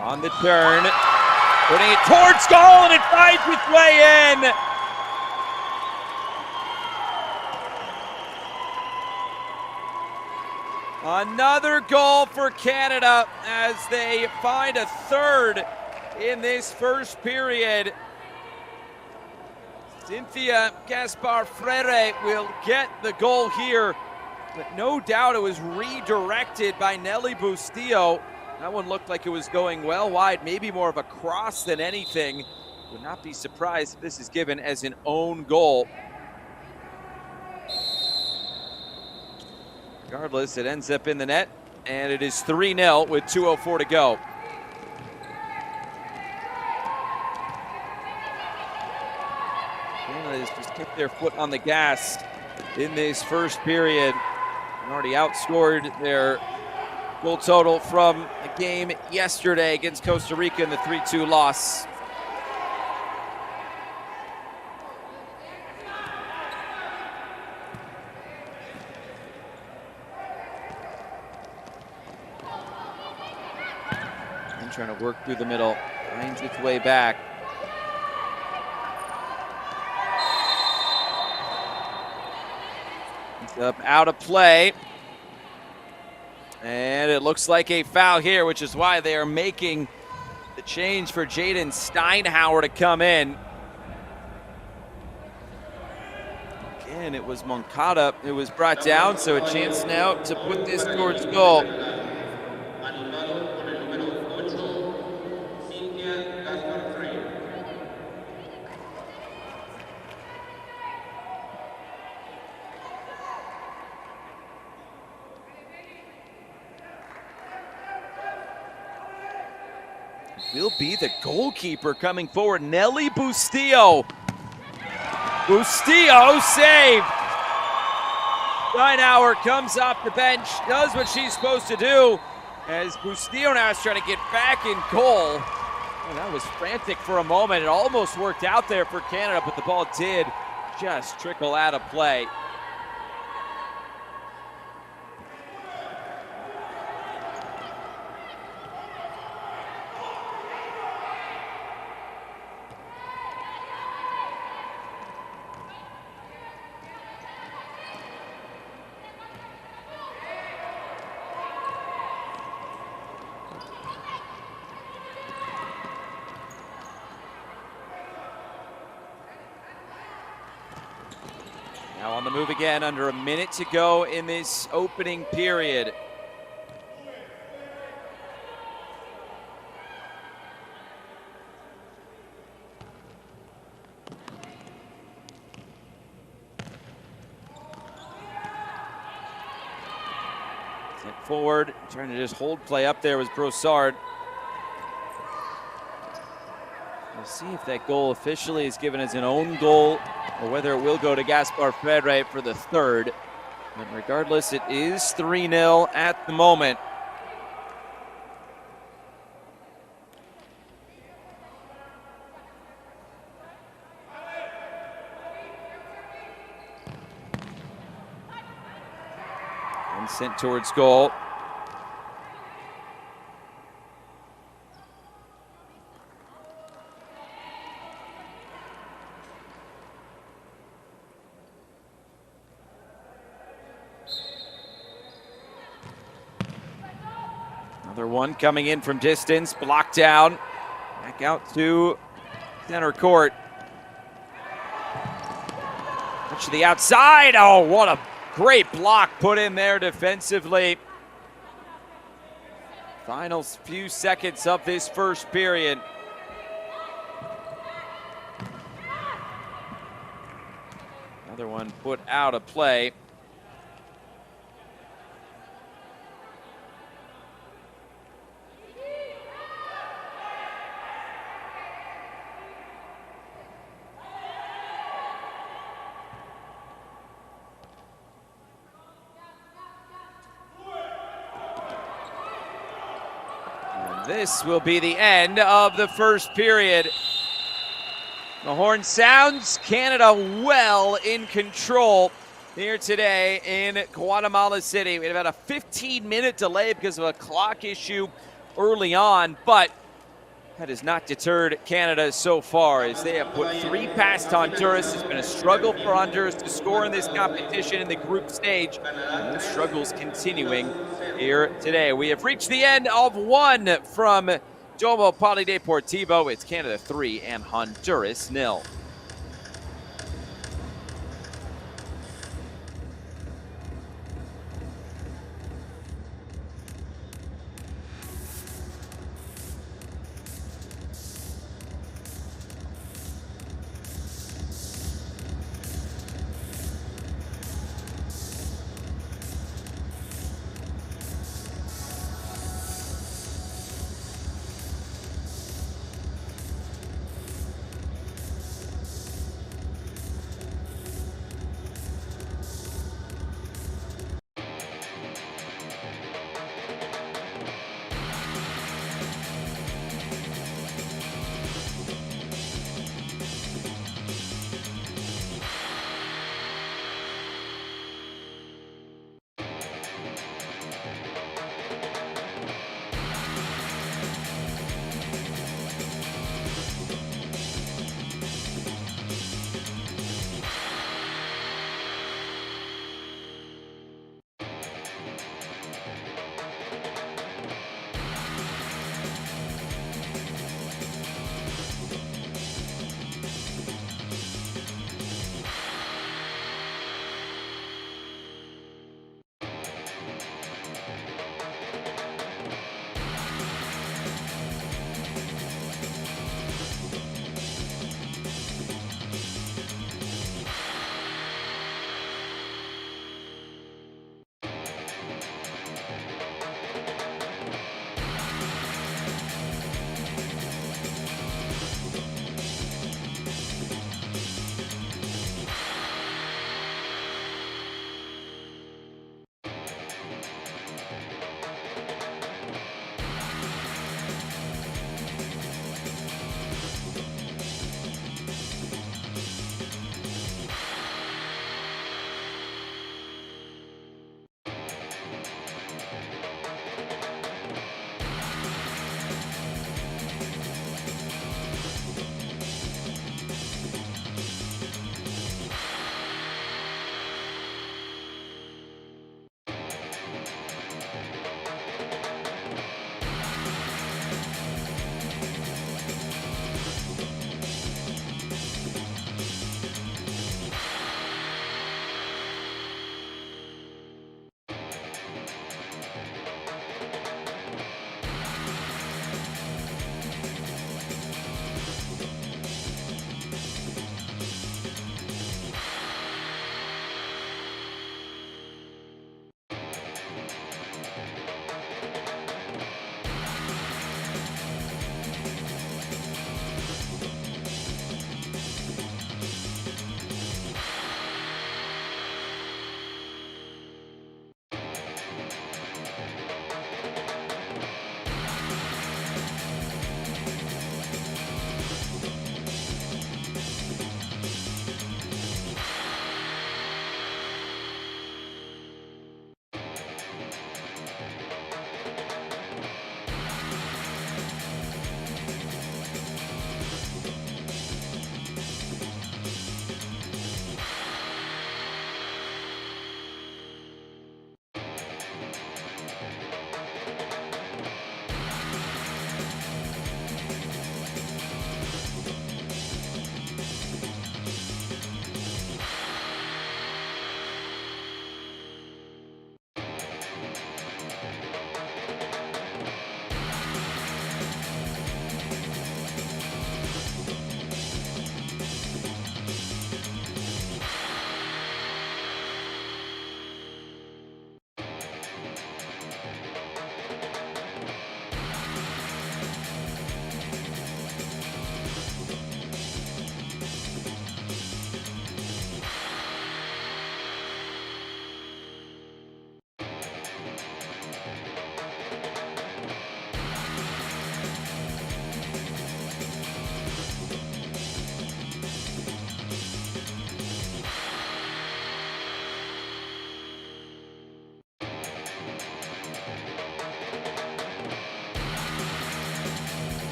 On the turn. Putting it towards goal, and it finds its way in. Another goal for Canada as they find a third in this first period. Cynthia Gaspar Freire will get the goal here. But no doubt it was redirected by Nelly Bustillo. That one looked like it was going well wide, maybe more of a cross than anything. Would not be surprised if this is given as an own goal. Regardless, it ends up in the net, and it is 3-0 with 2:04 to go. Canada has just kept their foot on the gas in this first period. Already outscored their Goal total from the game yesterday against Costa Rica in the 3-2 loss. And trying to work through the middle, finds its way back. It's up out of play. And it looks like a foul here, which is why they are making the change for Jaden Steinhauer to come in. Again, it was Moncada who was brought down, so a chance now to put this towards goal. Will be the goalkeeper coming forward, Nelly Bustillo. Bustillo saved. Steinhauer comes off the bench, does what she's supposed to do, as Bustillo now is trying to get back in goal. And that was frantic for a moment. It almost worked out there for Canada, but the ball did just trickle out of play. Now on the move again, under a minute to go in this opening period. Sent forward, trying to just hold play up there was Broussard. We'll see if that goal officially is given as an own goal or whether it will go to Gaspar Ferre for the third. But regardless, it is 3-0 at the moment. And sent towards goal. Another one coming in from distance, blocked down. Back out to center court. Touch to the outside. Oh, what a great block put in there defensively. Final few seconds of this first period. Another one put out of play. This will be the end of the first period. The horn sounds, Canada well in control here today in Guatemala City. We had about a 15-minute delay because of a clock issue early on, but that has not deterred Canada so far as they have put 3 past Honduras. It's been a struggle for Honduras to score in this competition in the group stage, and those struggles continuing here today. We have reached the end of one from Domo Polideportivo. It's Canada 3 and Honduras 0.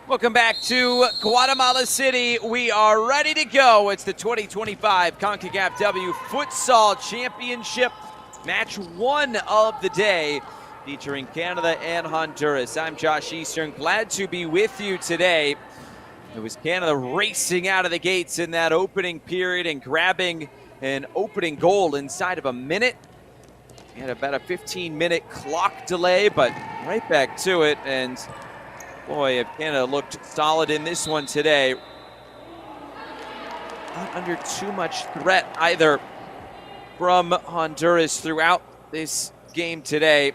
Welcome back to Guatemala City. We are ready to go. It's the 2025 Concacaf W Futsal Championship, match 1 of the day, featuring Canada and Honduras. I'm Josh Eastern, glad to be with you today. It was Canada racing out of the gates in that opening period and grabbing an opening goal inside of a minute. We had about a 15-minute clock delay, but right back to it, and boy, if Canada looked solid in this one today. Not under too much threat either from Honduras throughout this game today.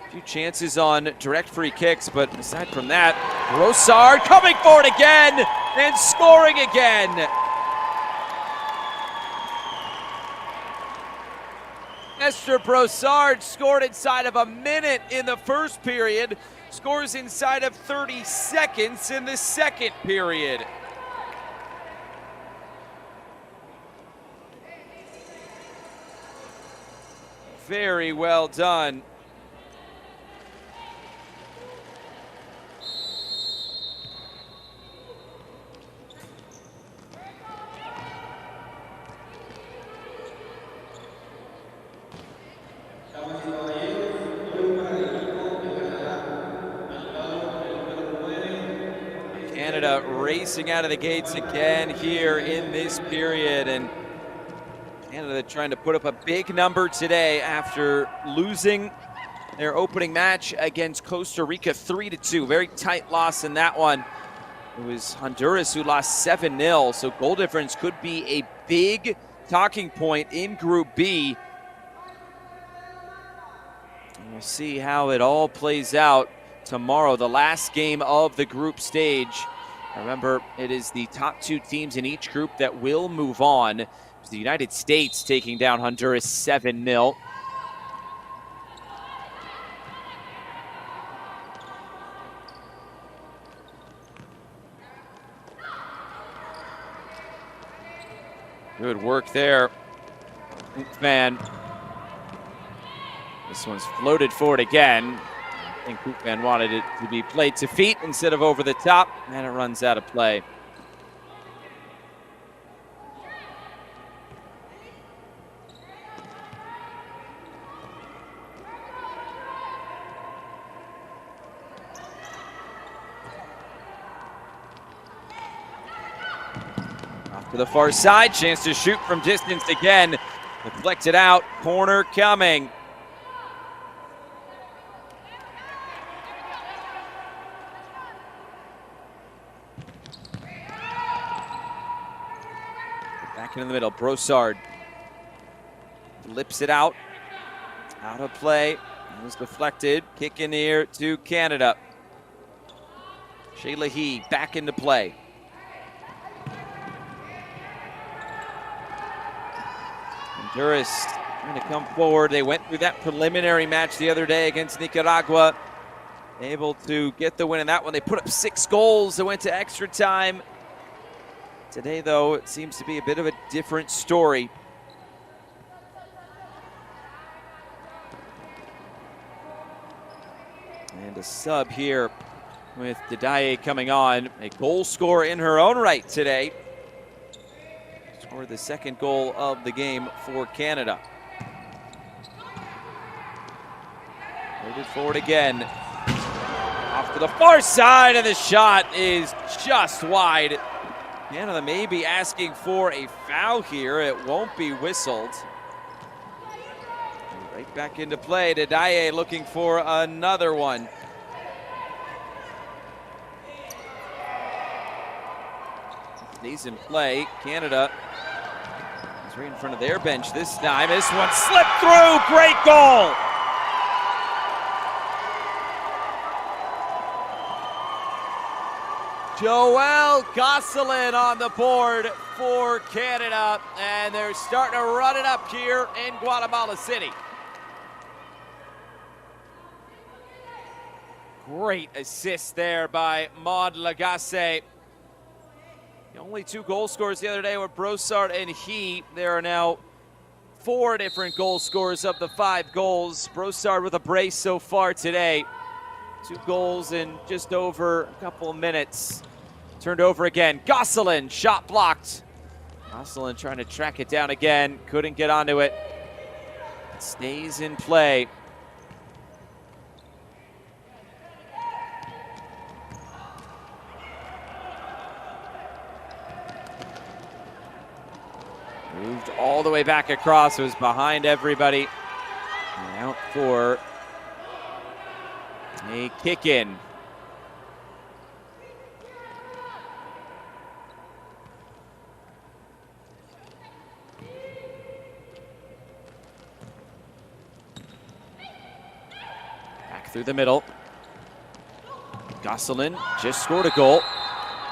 A few chances on direct free kicks, but aside from that, Brossard coming for it again and scoring again. Esther Brossard scored inside of a minute in the first period, scores inside of 30 seconds in the second period. Very well done. Canada racing out of the gates again here in this period, and Canada trying to put up a big number today after losing their opening match against Costa Rica 3-2. Very tight loss in that one. It was Honduras who lost 7-0, so goal difference could be a big talking point in Group B. And we'll see how it all plays out tomorrow, the last game of the group stage. Remember, it is the top 2 teams in each group that will move on. It's the United States taking down Honduras 7-0. Good work there, Van. This one's floated forward again. I think Koopman wanted it to be played to feet instead of over the top, and it runs out of play. Off to the far side, chance to shoot from distance again. Deflected out, corner coming. Back in the middle, Brossard flips it out of play. It was deflected, kick in the air to Canada. Shayla He back into play. Honduras trying to come forward. They went through that preliminary match the other day against Nicaragua, able to get the win in that one. They put up 6 goals. They went to extra time. Today, though, it seems to be a bit of a different story. And a sub here with Didaye coming on. A goal scorer in her own right today. Scored the second goal of the game for Canada. Moved forward again. Off to the far side, and the shot is just wide. Canada may be asking for a foul here. It won't be whistled. Right back into play. Didaye looking for another one. Stays in play. Canada is right in front of their bench this time. This one slipped through. Great goal. Joelle Gosselin on the board for Canada, and they're starting to run it up here in Guatemala City. Great assist there by Maud Lagasse. The only 2 goal scorers the other day were Brossard and He. There are now 4 different goal scorers of the 5 goals. Brossard with a brace so far today. 2 goals in just over a couple of minutes. Turned over again. Gosselin, shot blocked. Gosselin trying to track it down again. Couldn't get onto it. It stays in play. Moved all the way back across. It was behind everybody. And out for a kick in. Back through the middle. Gosselin just scored a goal.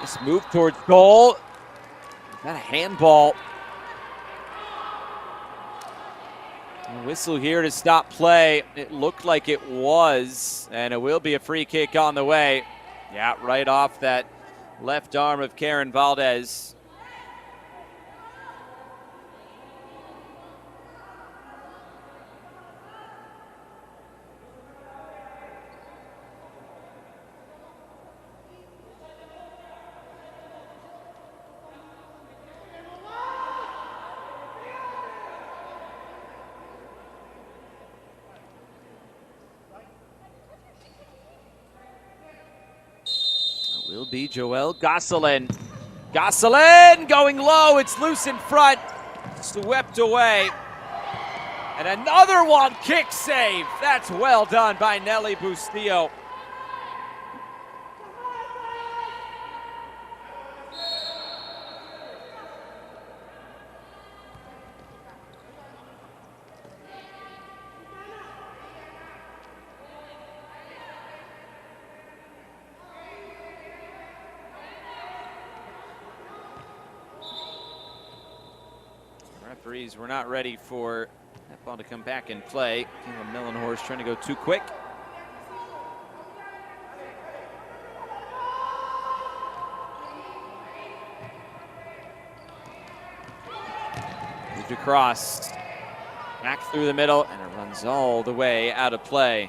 Just moved towards goal. Is that a handball? A whistle here to stop play. It looked like it was, and it will be a free kick on the way. Yeah, right off that left arm of Karen Valdez. Will be Joel Gosselin. Gosselin going low. It's loose in front. Swept away. And another one, kick save. That's well done by Nelly Bustillo. Referees were not ready for that ball to come back and play. Caleb Millenhorst trying to go too quick. Moved across, back through the middle, and it runs all the way out of play.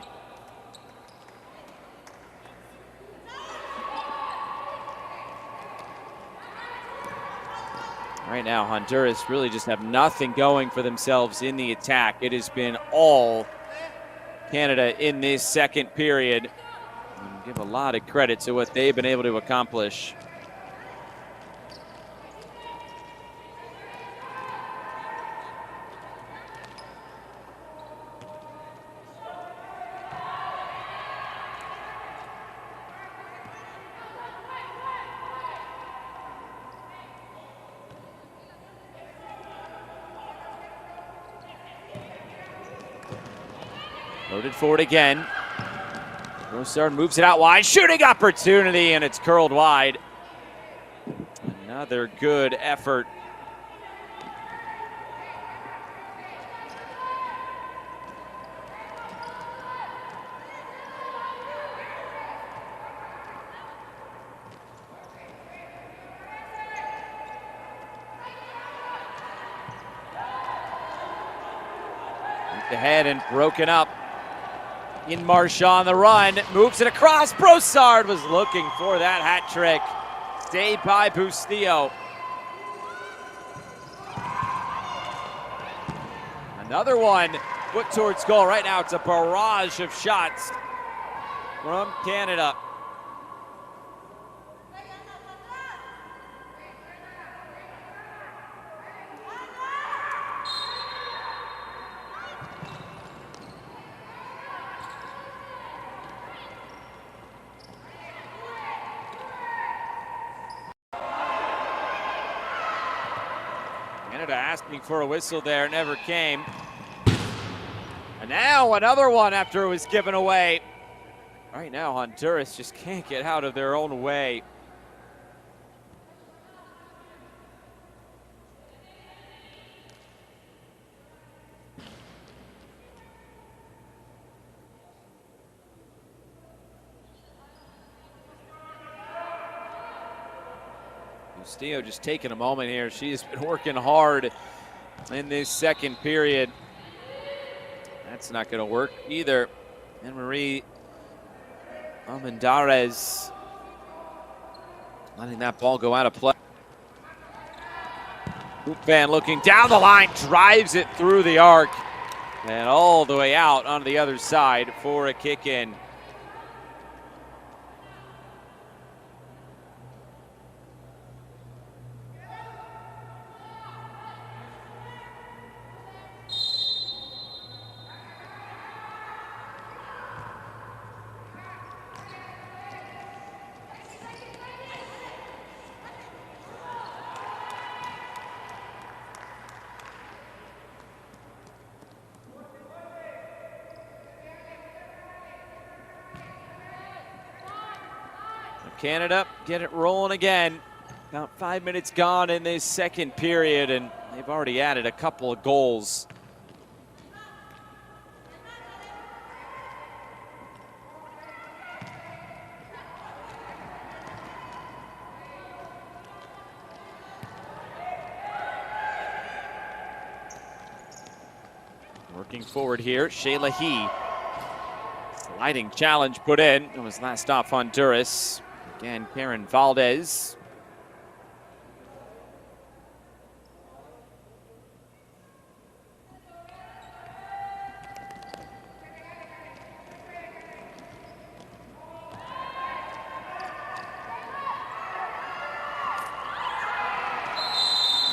Right now, Honduras really just have nothing going for themselves in the attack. It has been all Canada in this second period. And give a lot of credit to what they've been able to accomplish. Loaded forward again. Rosard moves it out wide. Shooting opportunity, and it's curled wide. Another good effort. Ahead and broken up. In Marchand on the run, moves it across. Broussard was looking for that hat trick. Saved by Bustillo. Another one put towards goal. Right now it's a barrage of shots from Canada. Canada asking for a whistle there, never came. And now another one after it was given away. Right now, Honduras just can't get out of their own way. Bustillo just taking a moment here. She has been working hard in this second period. That's not going to work either. Anne-Marie Almendarez letting that ball go out of play. Hoop Van looking down the line, drives it through the arc and all the way out onto the other side for a kick in. Canada get it rolling again. About 5 minutes gone in this second period, and they've already added a couple of goals. Working forward here, Shayla He. Sliding challenge put in. It was last off Honduras. Again, Karen Valdez.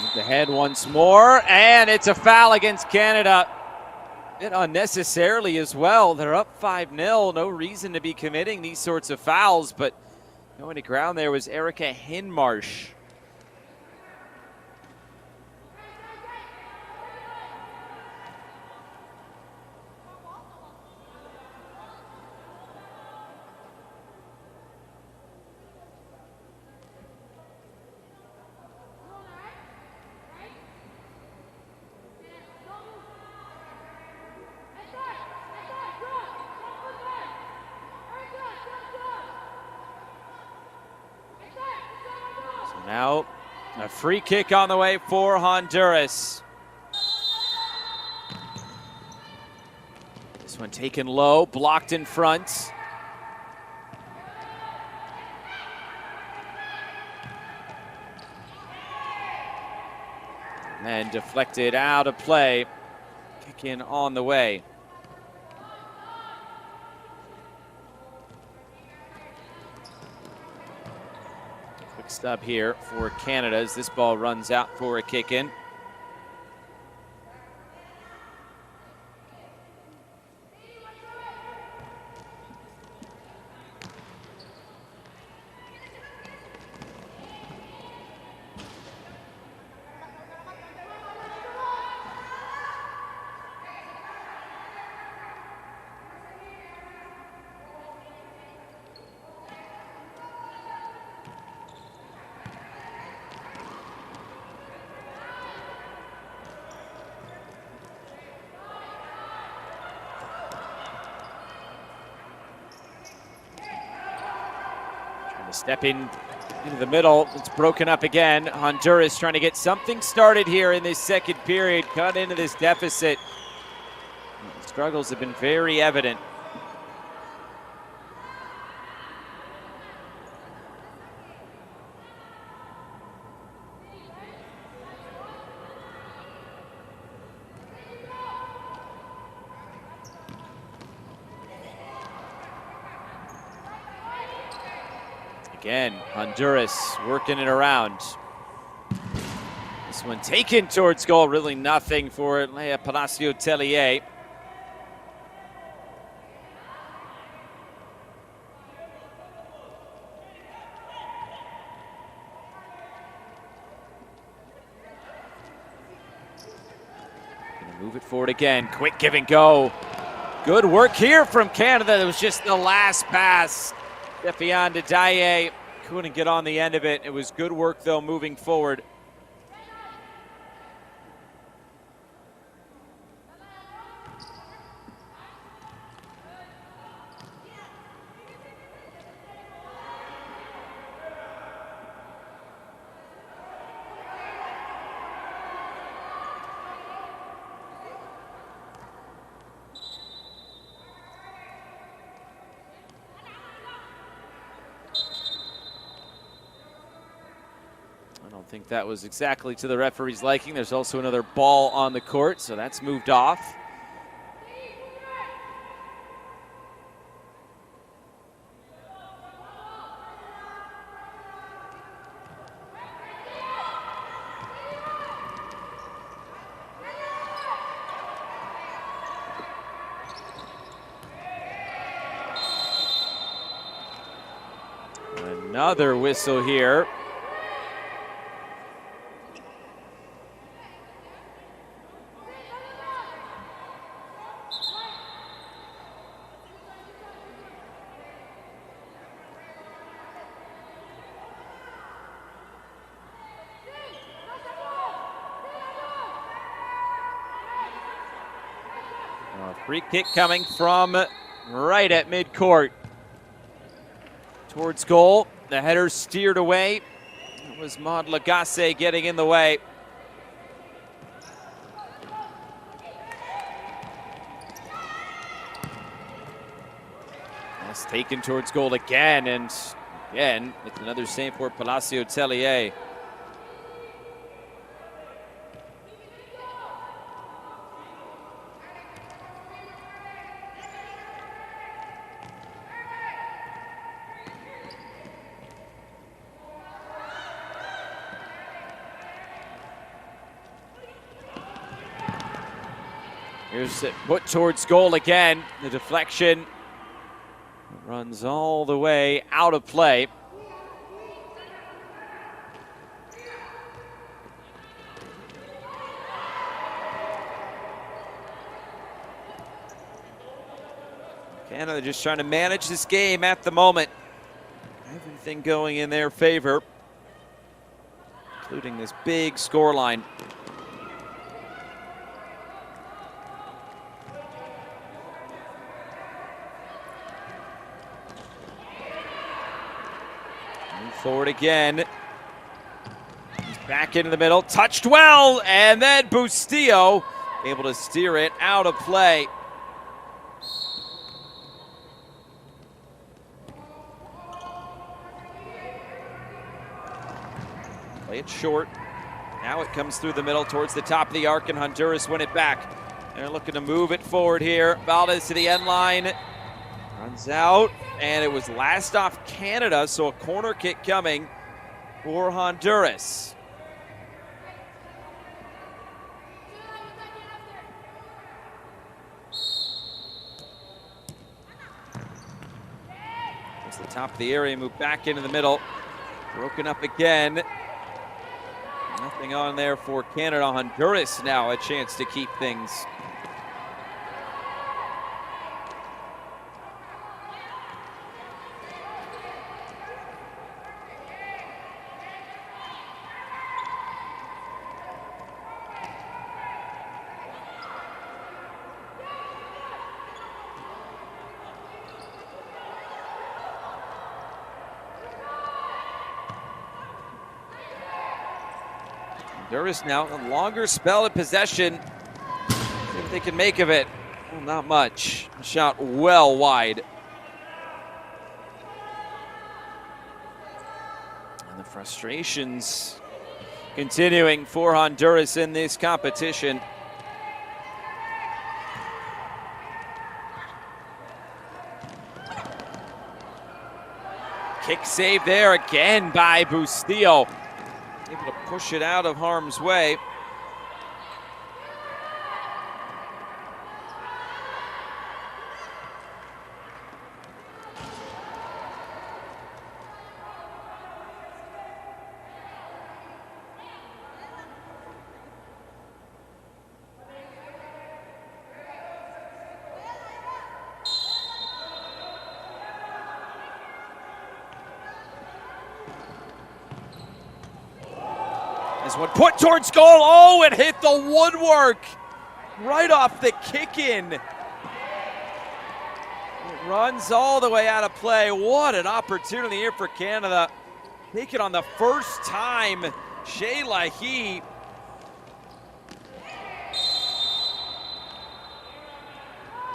Moved ahead once more, and it's a foul against Canada. A bit unnecessarily as well. They're up 5-0. No reason to be committing these sorts of fouls, but going to ground there was Erica Hinmarsh. Now, a free kick on the way for Honduras. This one taken low, blocked in front. And deflected out of play. Kick in on the way. Stop here for Canada as this ball runs out for a kick in. Step in into the middle. It's broken up again. Honduras trying to get something started here in this second period. Cut into this deficit. The struggles have been very evident. Again, Honduras working it around. This one taken towards goal, really nothing for Leia Palacio Tellier. Gonna move it forward again, quick give and go. Good work here from Canada. It was just the last pass. Defian Didaye couldn't get on the end of it. It was good work, though, moving forward. don't think that was exactly to the referee's liking. There's also another ball on the court, so that's moved off. Another whistle here. Free kick coming from right at midcourt. Towards goal. The header steered away. It was Maud Lagasse getting in the way. That's taken towards goal again, and again, it's another save for Palacio Tellier. Here's it put towards goal again. The deflection runs all the way out of play. Canada just trying to manage this game at the moment. Everything going in their favor, including this big scoreline. Forward again. He's back into the middle. Touched well, and then Bustillo able to steer it out of play. Play it short. Now it comes through the middle towards the top of the arc, and Honduras win it back. They're looking to move it forward here. Valdez to the end line. Runs out, and it was last off Canada, so a corner kick coming for Honduras. It's the top of the area, move back into the middle. Broken up again. Nothing on there for Canada. Honduras now a chance to keep things. Honduras now a longer spell of possession. See what they can make of it. Well, not much. Shot well wide. And the frustrations continuing for Honduras in this competition. Kick save there again by Bustillo. Able to push it out of harm's way. This one put towards goal. Oh, it hit the woodwork right off the kick in. It runs all the way out of play. What an opportunity here for Canada. Take it on the first time. Shea Lahi.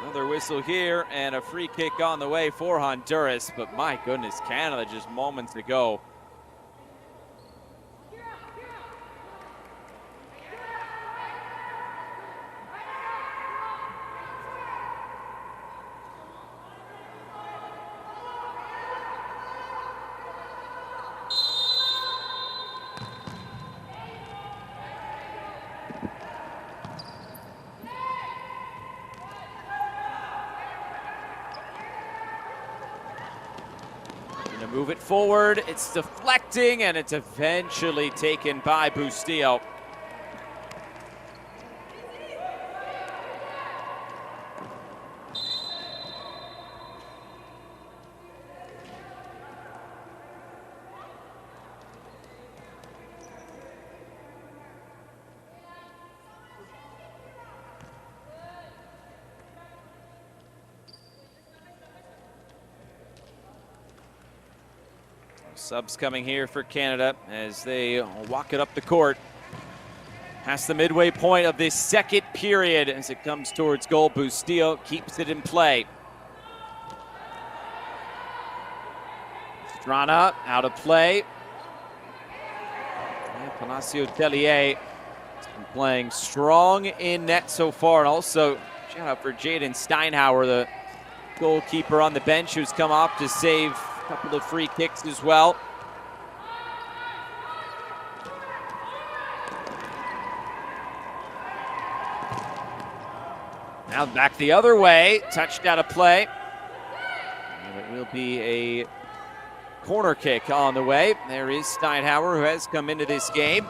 Another whistle here and a free kick on the way for Honduras. But my goodness, Canada just moments ago Move it forward, it's deflecting, and it's eventually taken by Bustillo. Subs coming here for Canada as they walk it up the court. Past the midway point of this second period as it comes towards goal. Bustillo keeps it in play. Strana out of play. And Palacio Tellier has been playing strong in net so far. And also, shout out for Jaden Steinhauer, the goalkeeper on the bench, who's come off to save a couple of free kicks as well. Now back the other way, touched out of play. And it will be a corner kick on the way. There is Steinhauer, who has come into this game.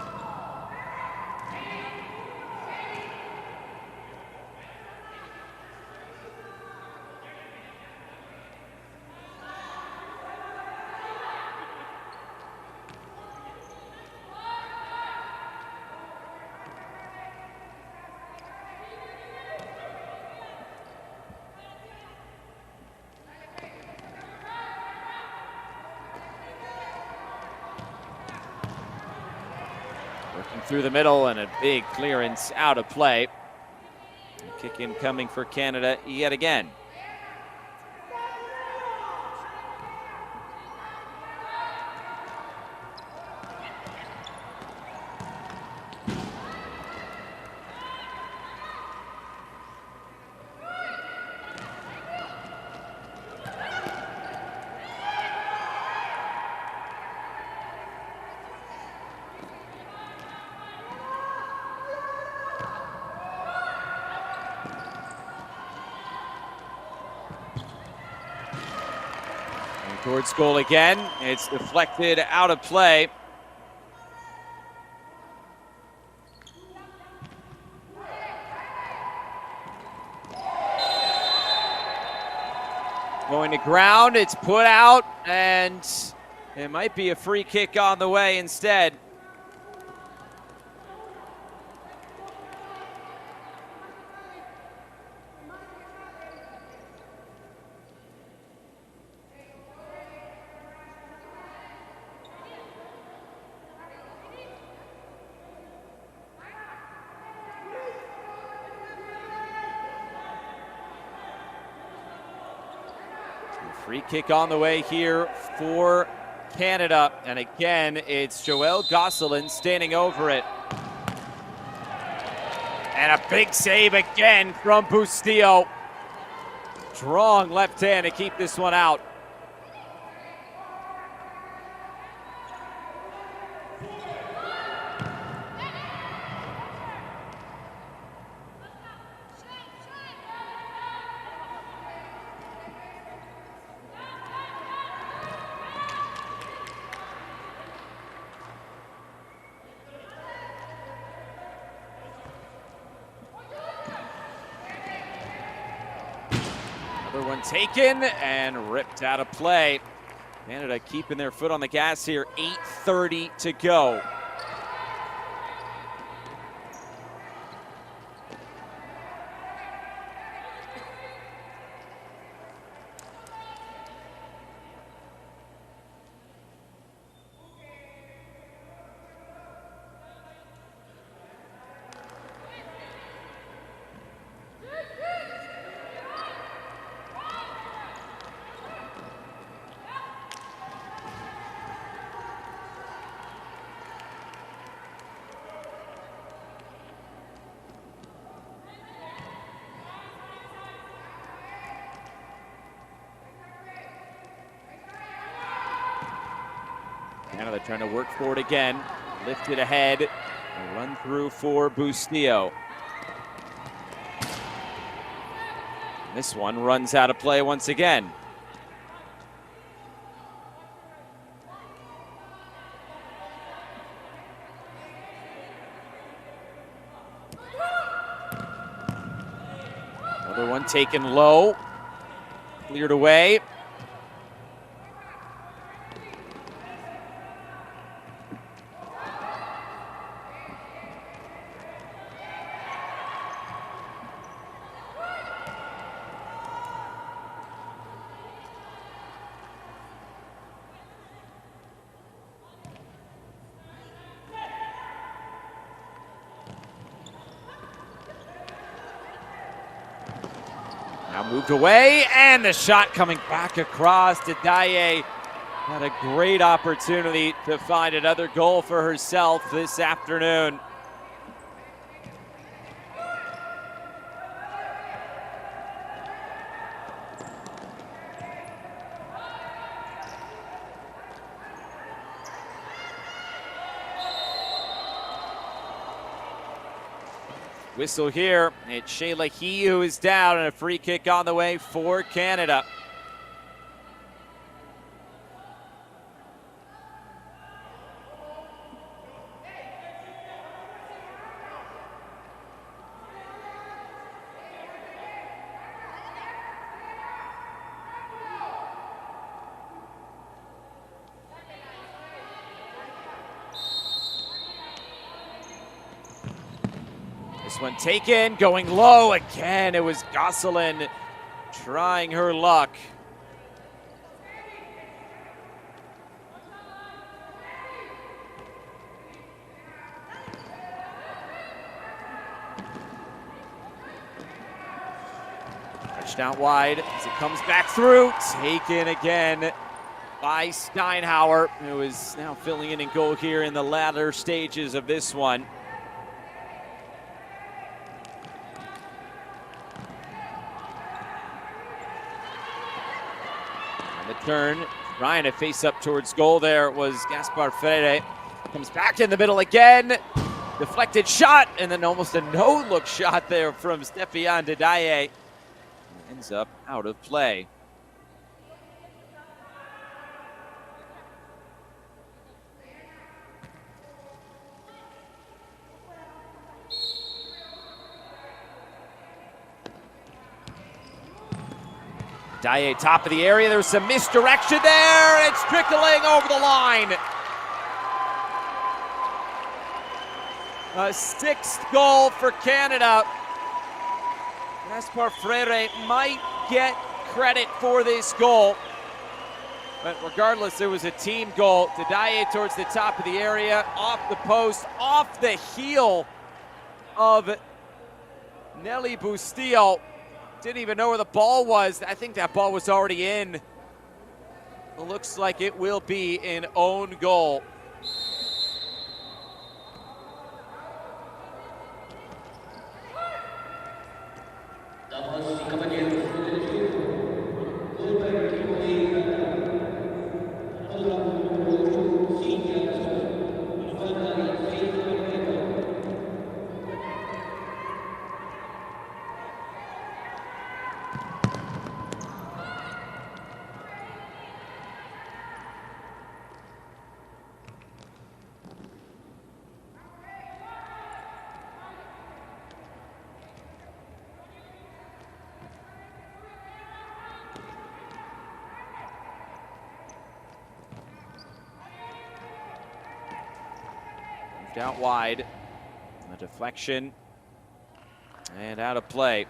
Working through the middle and a big clearance out of play. Kick in coming for Canada yet again. Towards goal again. It's deflected out of play. Going to ground, it's put out, and it might be a free kick on the way instead. Free kick on the way here for Canada. And again, it's Joel Gosselin standing over it. And a big save again from Bustillo. Strong left hand to keep this one out. Another one taken and ripped out of play. Canada keeping their foot on the gas here. 8:30 to go. Canada trying to work for it again. Lift it ahead. A run through for Bustillo. This one runs out of play once again. Another one taken low, cleared away. Now moved away, and the shot coming back across to Daye. Had a great opportunity to find another goal for herself this afternoon. Whistle here. It's Shayla He who is down, and a free kick on the way for Canada. This one taken, going low again. It was Gosselin trying her luck. Touched out wide as it comes back through. Taken again by Steinhauer, who is now filling in goal here in the latter stages of this one. The turn, trying to face up towards goal there was Gaspar Freire. Comes back in the middle again. Deflected shot, and then almost a no-look shot there from Stefian Daye. Ends up out of play. Daye, top of the area. There's some misdirection there. It's trickling over the line. A sixth goal for Canada. Gaspar Freire might get credit for this goal. But regardless, it was a team goal. Daye towards the top of the area, off the post, off the heel of Nelly Bustillo. Didn't even know where the ball was. I think that ball was already in. It looks like it will be an own goal. Out wide, a deflection, and out of play.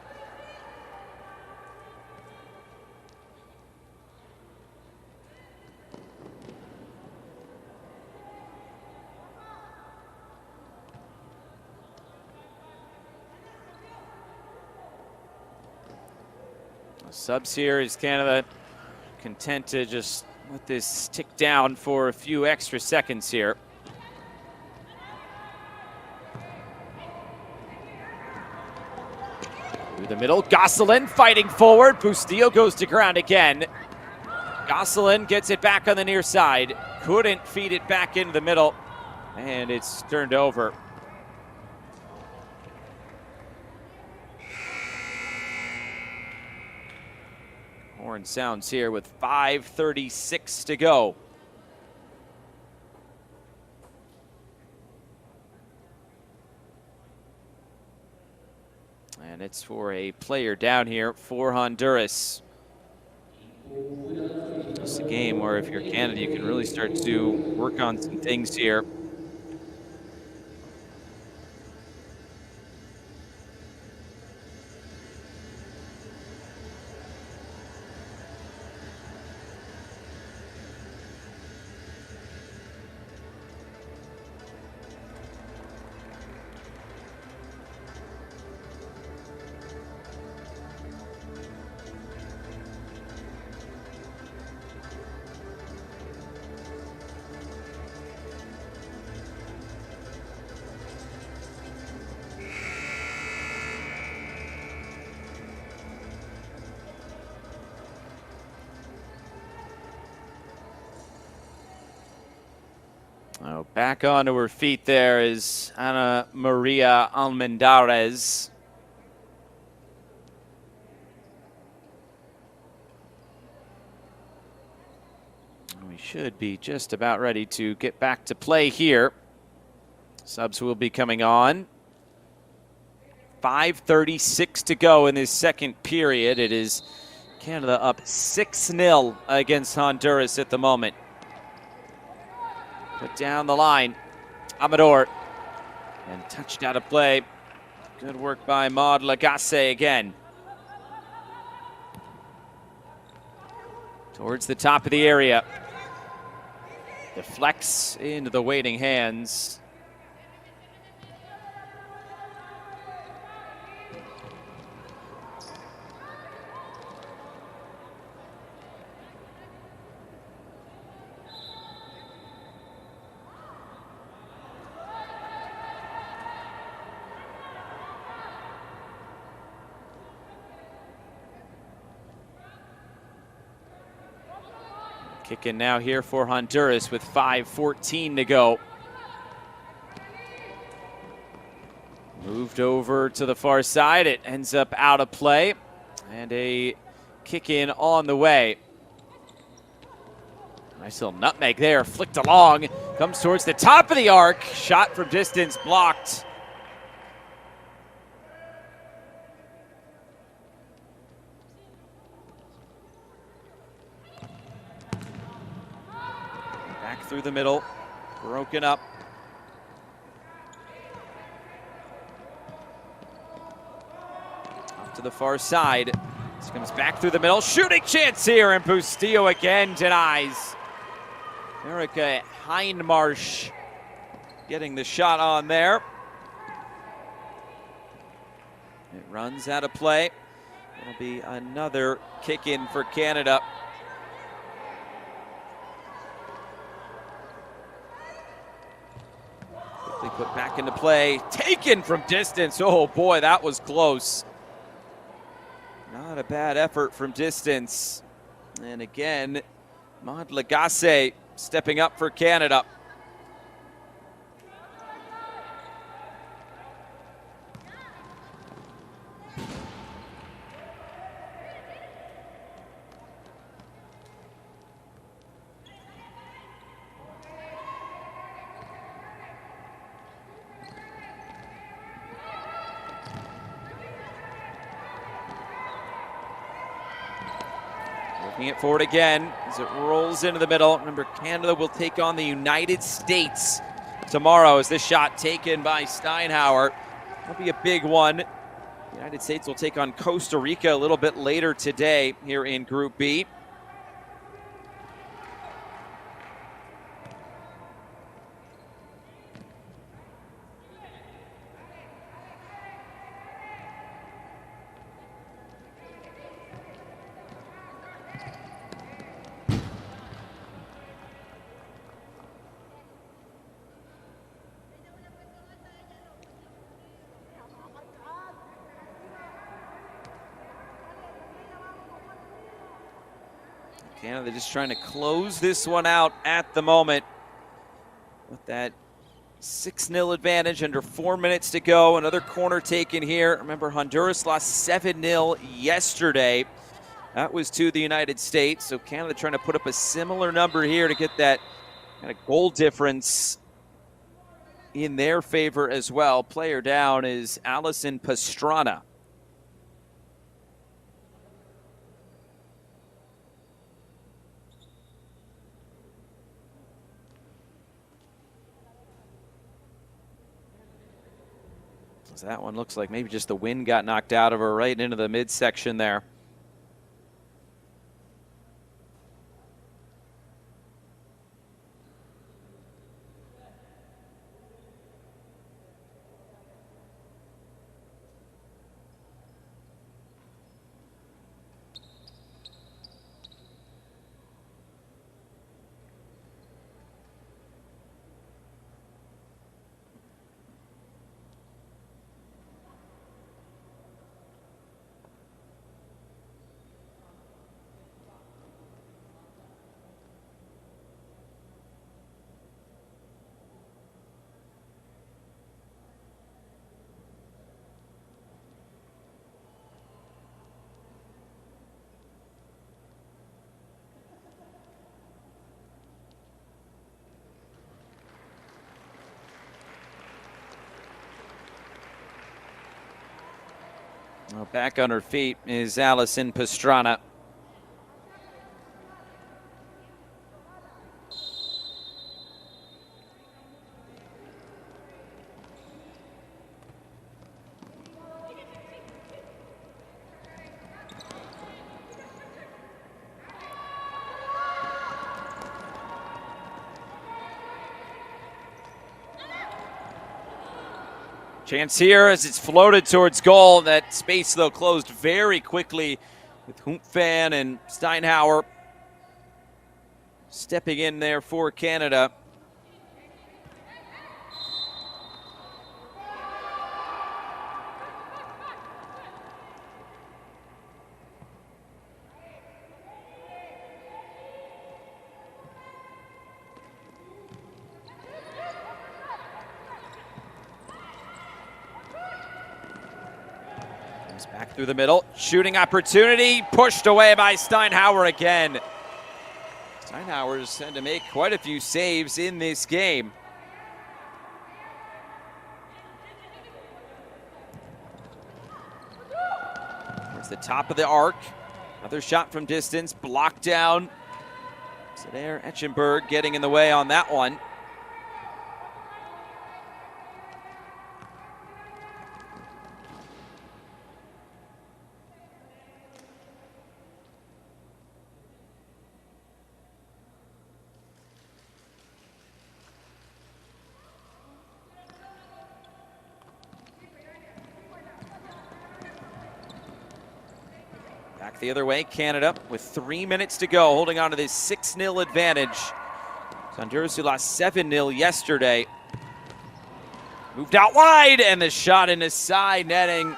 Subs here is Canada content to just let this tick down for a few extra seconds here. Through the middle, Gosselin fighting forward. Bustillo goes to ground again. Gosselin gets it back on the near side. Couldn't feed it back into the middle, and it's turned over. Horn sounds here with 5:36 to go. And it's for a player down here for Honduras. It's a game where if you're Canada, you can really start to work on some things here. Oh, back onto her feet there is Ana Maria Almendarez. We should be just about ready to get back to play here. Subs will be coming on. 5:36 to go in this second period. It is Canada up 6-0 against Honduras at the moment. Put down the line, Amador, and touched out of play. Good work by Maud Lagasse again. Towards the top of the area. Deflects into the waiting hands. Kicking now here for Honduras with 5:14 to go. Moved over to the far side. It ends up out of play. And a kick in on the way. Nice little nutmeg there, flicked along. Comes towards the top of the arc. Shot from distance blocked. Through the middle, broken up. Off to the far side. This comes back through the middle. Shooting chance here, and Bustillo again denies. Erica Hindmarsh getting the shot on there. It runs out of play. It'll be another kick in for Canada. Put back into play, taken from distance. Oh boy, that was close. Not a bad effort from distance. And again, Maud Lagasse stepping up for Canada. Looking it forward again as it rolls into the middle. Remember, Canada will take on the United States tomorrow as this shot taken by Steinhauer. That'll be a big one. The United States will take on Costa Rica a little bit later today here in Group B. Canada just trying to close this one out at the moment with that 6-0 advantage under 4 minutes to go. Another corner taken here. Remember, Honduras lost 7-0 yesterday. That was to the United States. So Canada trying to put up a similar number here to get that kind of goal difference in their favor as well. Player down is Allison Pastrana. So that one looks like maybe just the wind got knocked out of her right into the midsection there. Well, back on her feet is Allison Pastrana. Chance here as it's floated towards goal. That space, though, closed very quickly with Humpfan and Steinhauer stepping in there for Canada. Back through the middle, shooting opportunity, pushed away by Steinhauer again. Steinhauer's had to make quite a few saves in this game. Towards the top of the arc, another shot from distance, blocked down. So there, Etchenberg getting in the way on that one. Back the other way, Canada with 3 minutes to go, holding on to this 6-0 advantage. Honduras, who lost 7-0 yesterday, moved out wide, and the shot in his side netting.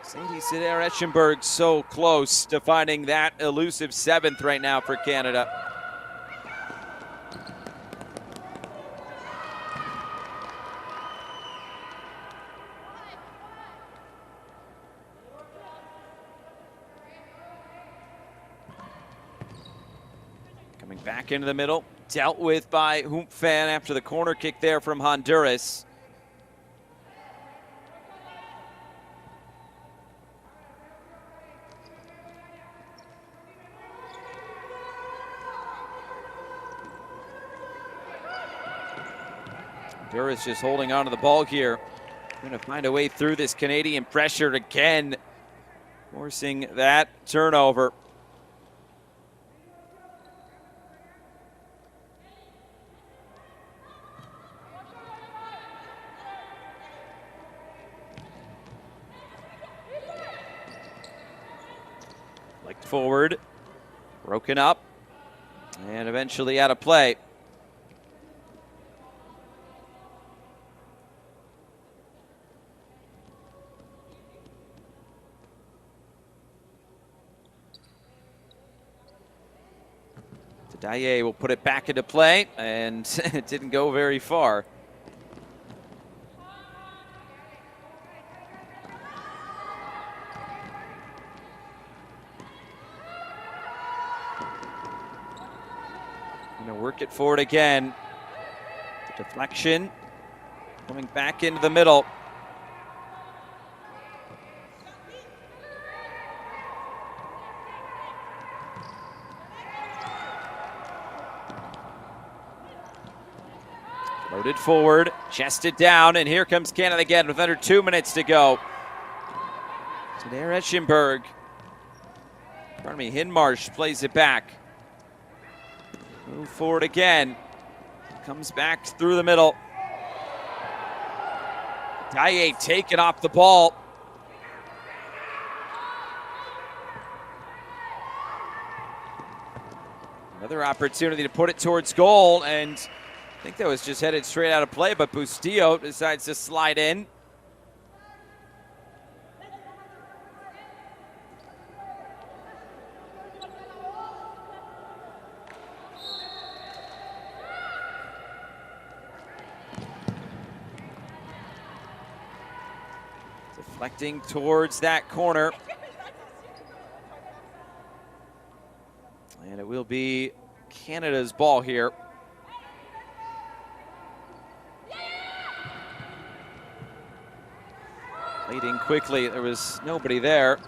Sadie Etchenberg so close to finding that elusive 7th right now for Canada. Coming back into the middle, dealt with by Humpfan after the corner kick there from Honduras. Honduras just holding on to the ball here. Going to find a way through this Canadian pressure again, forcing that turnover. Forward, broken up, and eventually out of play. Daye will put it back into play, and it didn't go very far. Going to work it forward again. The deflection coming back into the middle. Loaded forward, chested down, and here comes Canada again with under 2 minutes to go. So there, Eschenberg. Pardon me, Hinmarsh plays it back. Move forward again. Comes back through the middle. Dye taking off the ball. Another opportunity to put it towards goal, and I think that was just headed straight out of play, but Bustillo decides to slide in. Deflecting towards that corner. And it will be Canada's ball here. Played in quickly, there was nobody there.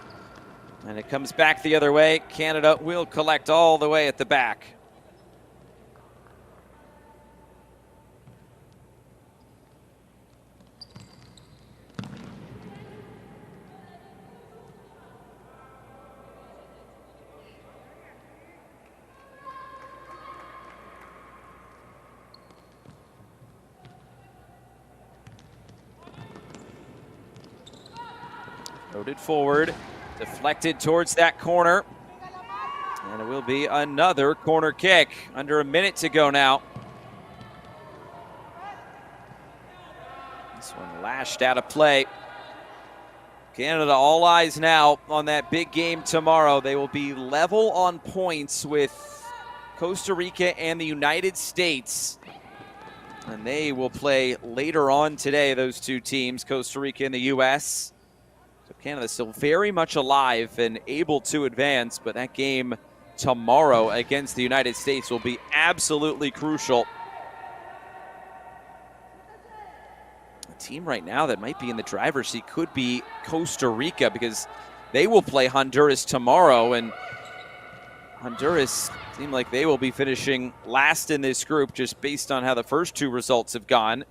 And it comes back the other way. Canada will collect all the way at the back. Loaded forward, deflected towards that corner. And it will be another corner kick. Under a minute to go now. This one lashed out of play. Canada all eyes now on that big game tomorrow. They will be level on points with Costa Rica and the United States. And they will play later on today, those two teams, Costa Rica and the U.S. So Canada still very much alive and able to advance, but that game tomorrow against the United States will be absolutely crucial. A team right now that might be in the driver's seat could be Costa Rica, because they will play Honduras tomorrow, and Honduras seem like they will be finishing last in this group just based on how the first two results have gone.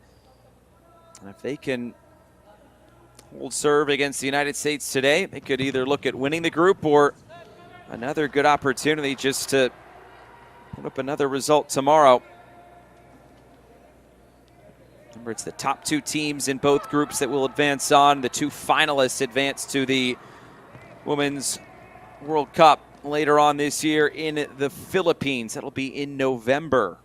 And if they can hold serve against the United States today, they could either look at winning the group or another good opportunity just to put up another result tomorrow. Remember, it's the top two teams in both groups that will advance on. The two finalists advance to the Women's World Cup later on this year in the Philippines. That'll be in November.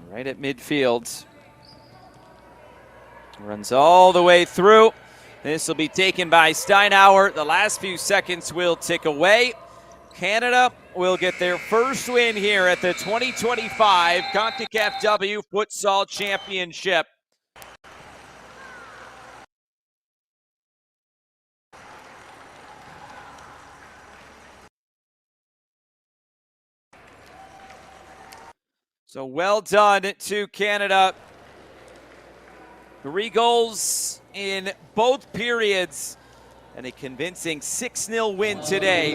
Right at midfield. Runs all the way through. This will be taken by Steinauer. The last few seconds will tick away. Canada will get their first win here at the 2025 Concacaf W Futsal Championship. So well done to Canada. 3 goals in both periods, and a convincing 6-0 win today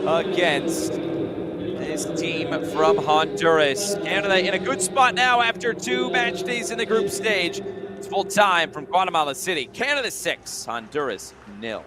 against this team from Honduras. Canada in a good spot now after 2 match days in the group stage. It's full time from Guatemala City. Canada 6, Honduras 0.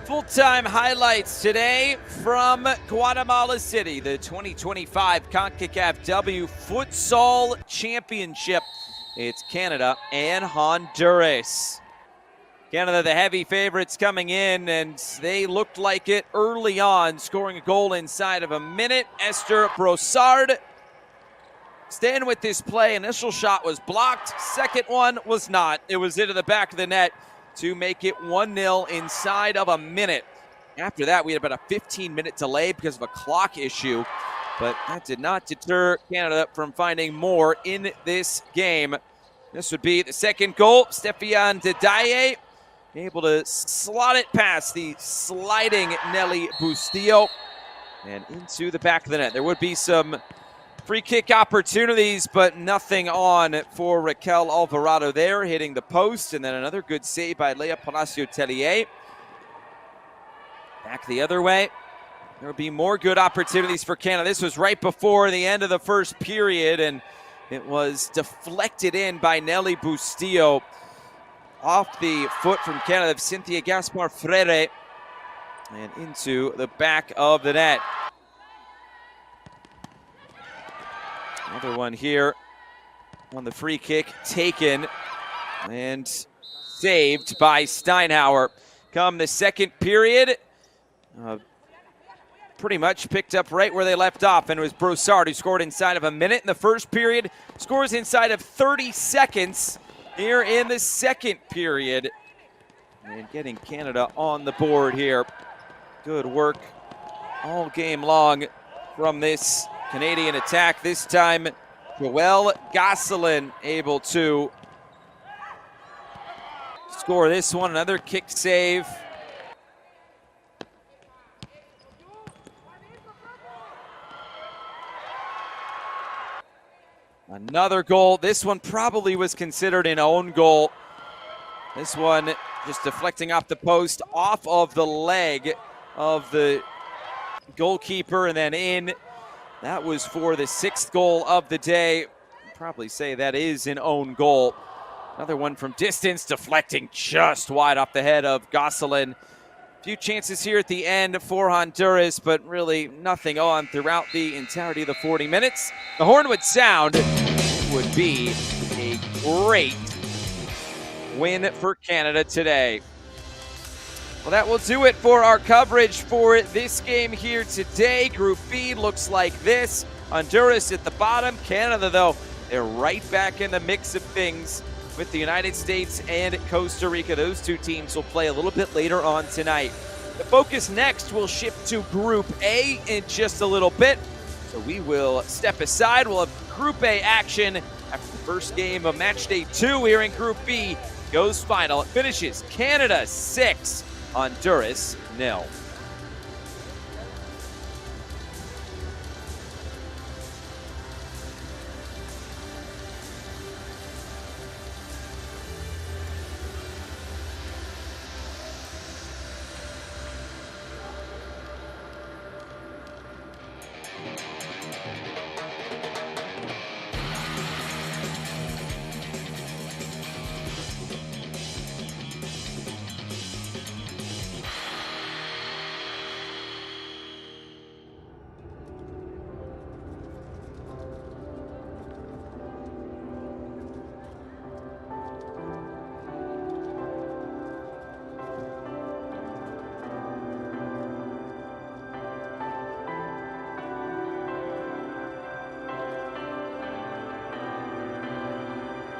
Full-time highlights today from Guatemala City, the 2025 Concacaf W Futsal Championship. It's Canada and Honduras. Canada, the heavy favorites coming in, and they looked like it early on, scoring a goal inside of a minute. Esther Brossard staying with this play. Initial shot was blocked. Second one was not. It was into the back of the net to make it 1-0 inside of a minute. After that, we had about a 15-minute delay because of a clock issue, but that did not deter Canada from finding more in this game. This would be the second goal. Stefian Didaye able to slot it past the sliding Nelly Bustillo and into the back of the net. There would be some free kick opportunities, but nothing on for Raquel Alvarado there, hitting the post, and then another good save by Lea Palacio-Tellier. Back the other way. There will be more good opportunities for Canada. This was right before the end of the first period, and it was deflected in by Nelly Bustillo off the foot from Canada, Cynthia Gaspar Freire, and into the back of the net. Another one here on the free kick, taken and saved by Steinhauer. Come the second period, pretty much picked up right where they left off, and it was Brossard who scored inside of a minute in the first period, scores inside of 30 seconds here in the second period, and getting Canada on the board here. Good work all game long from this Canadian attack. This time, Joelle Gosselin able to score this one. Another kick save. Another goal. This one probably was considered an own goal. This one just deflecting off the post, off of the leg of the goalkeeper and then in. That was for the sixth goal of the day. I'd probably say that is an own goal. Another one from distance, deflecting just wide off the head of Gosselin. A few chances here at the end for Honduras, but really nothing on throughout the entirety of the 40 minutes. The horn would sound. Would be a great win for Canada today. Well, that will do it for our coverage for this game here today. Group B looks like this. Honduras at the bottom. Canada, though, they're right back in the mix of things with the United States and Costa Rica. Those two teams will play a little bit later on tonight. The focus next will shift to Group A in just a little bit. So we will step aside. We'll have Group A action after the first game of match day 2 here in Group B goes final. It finishes Canada 6, Honduras 0.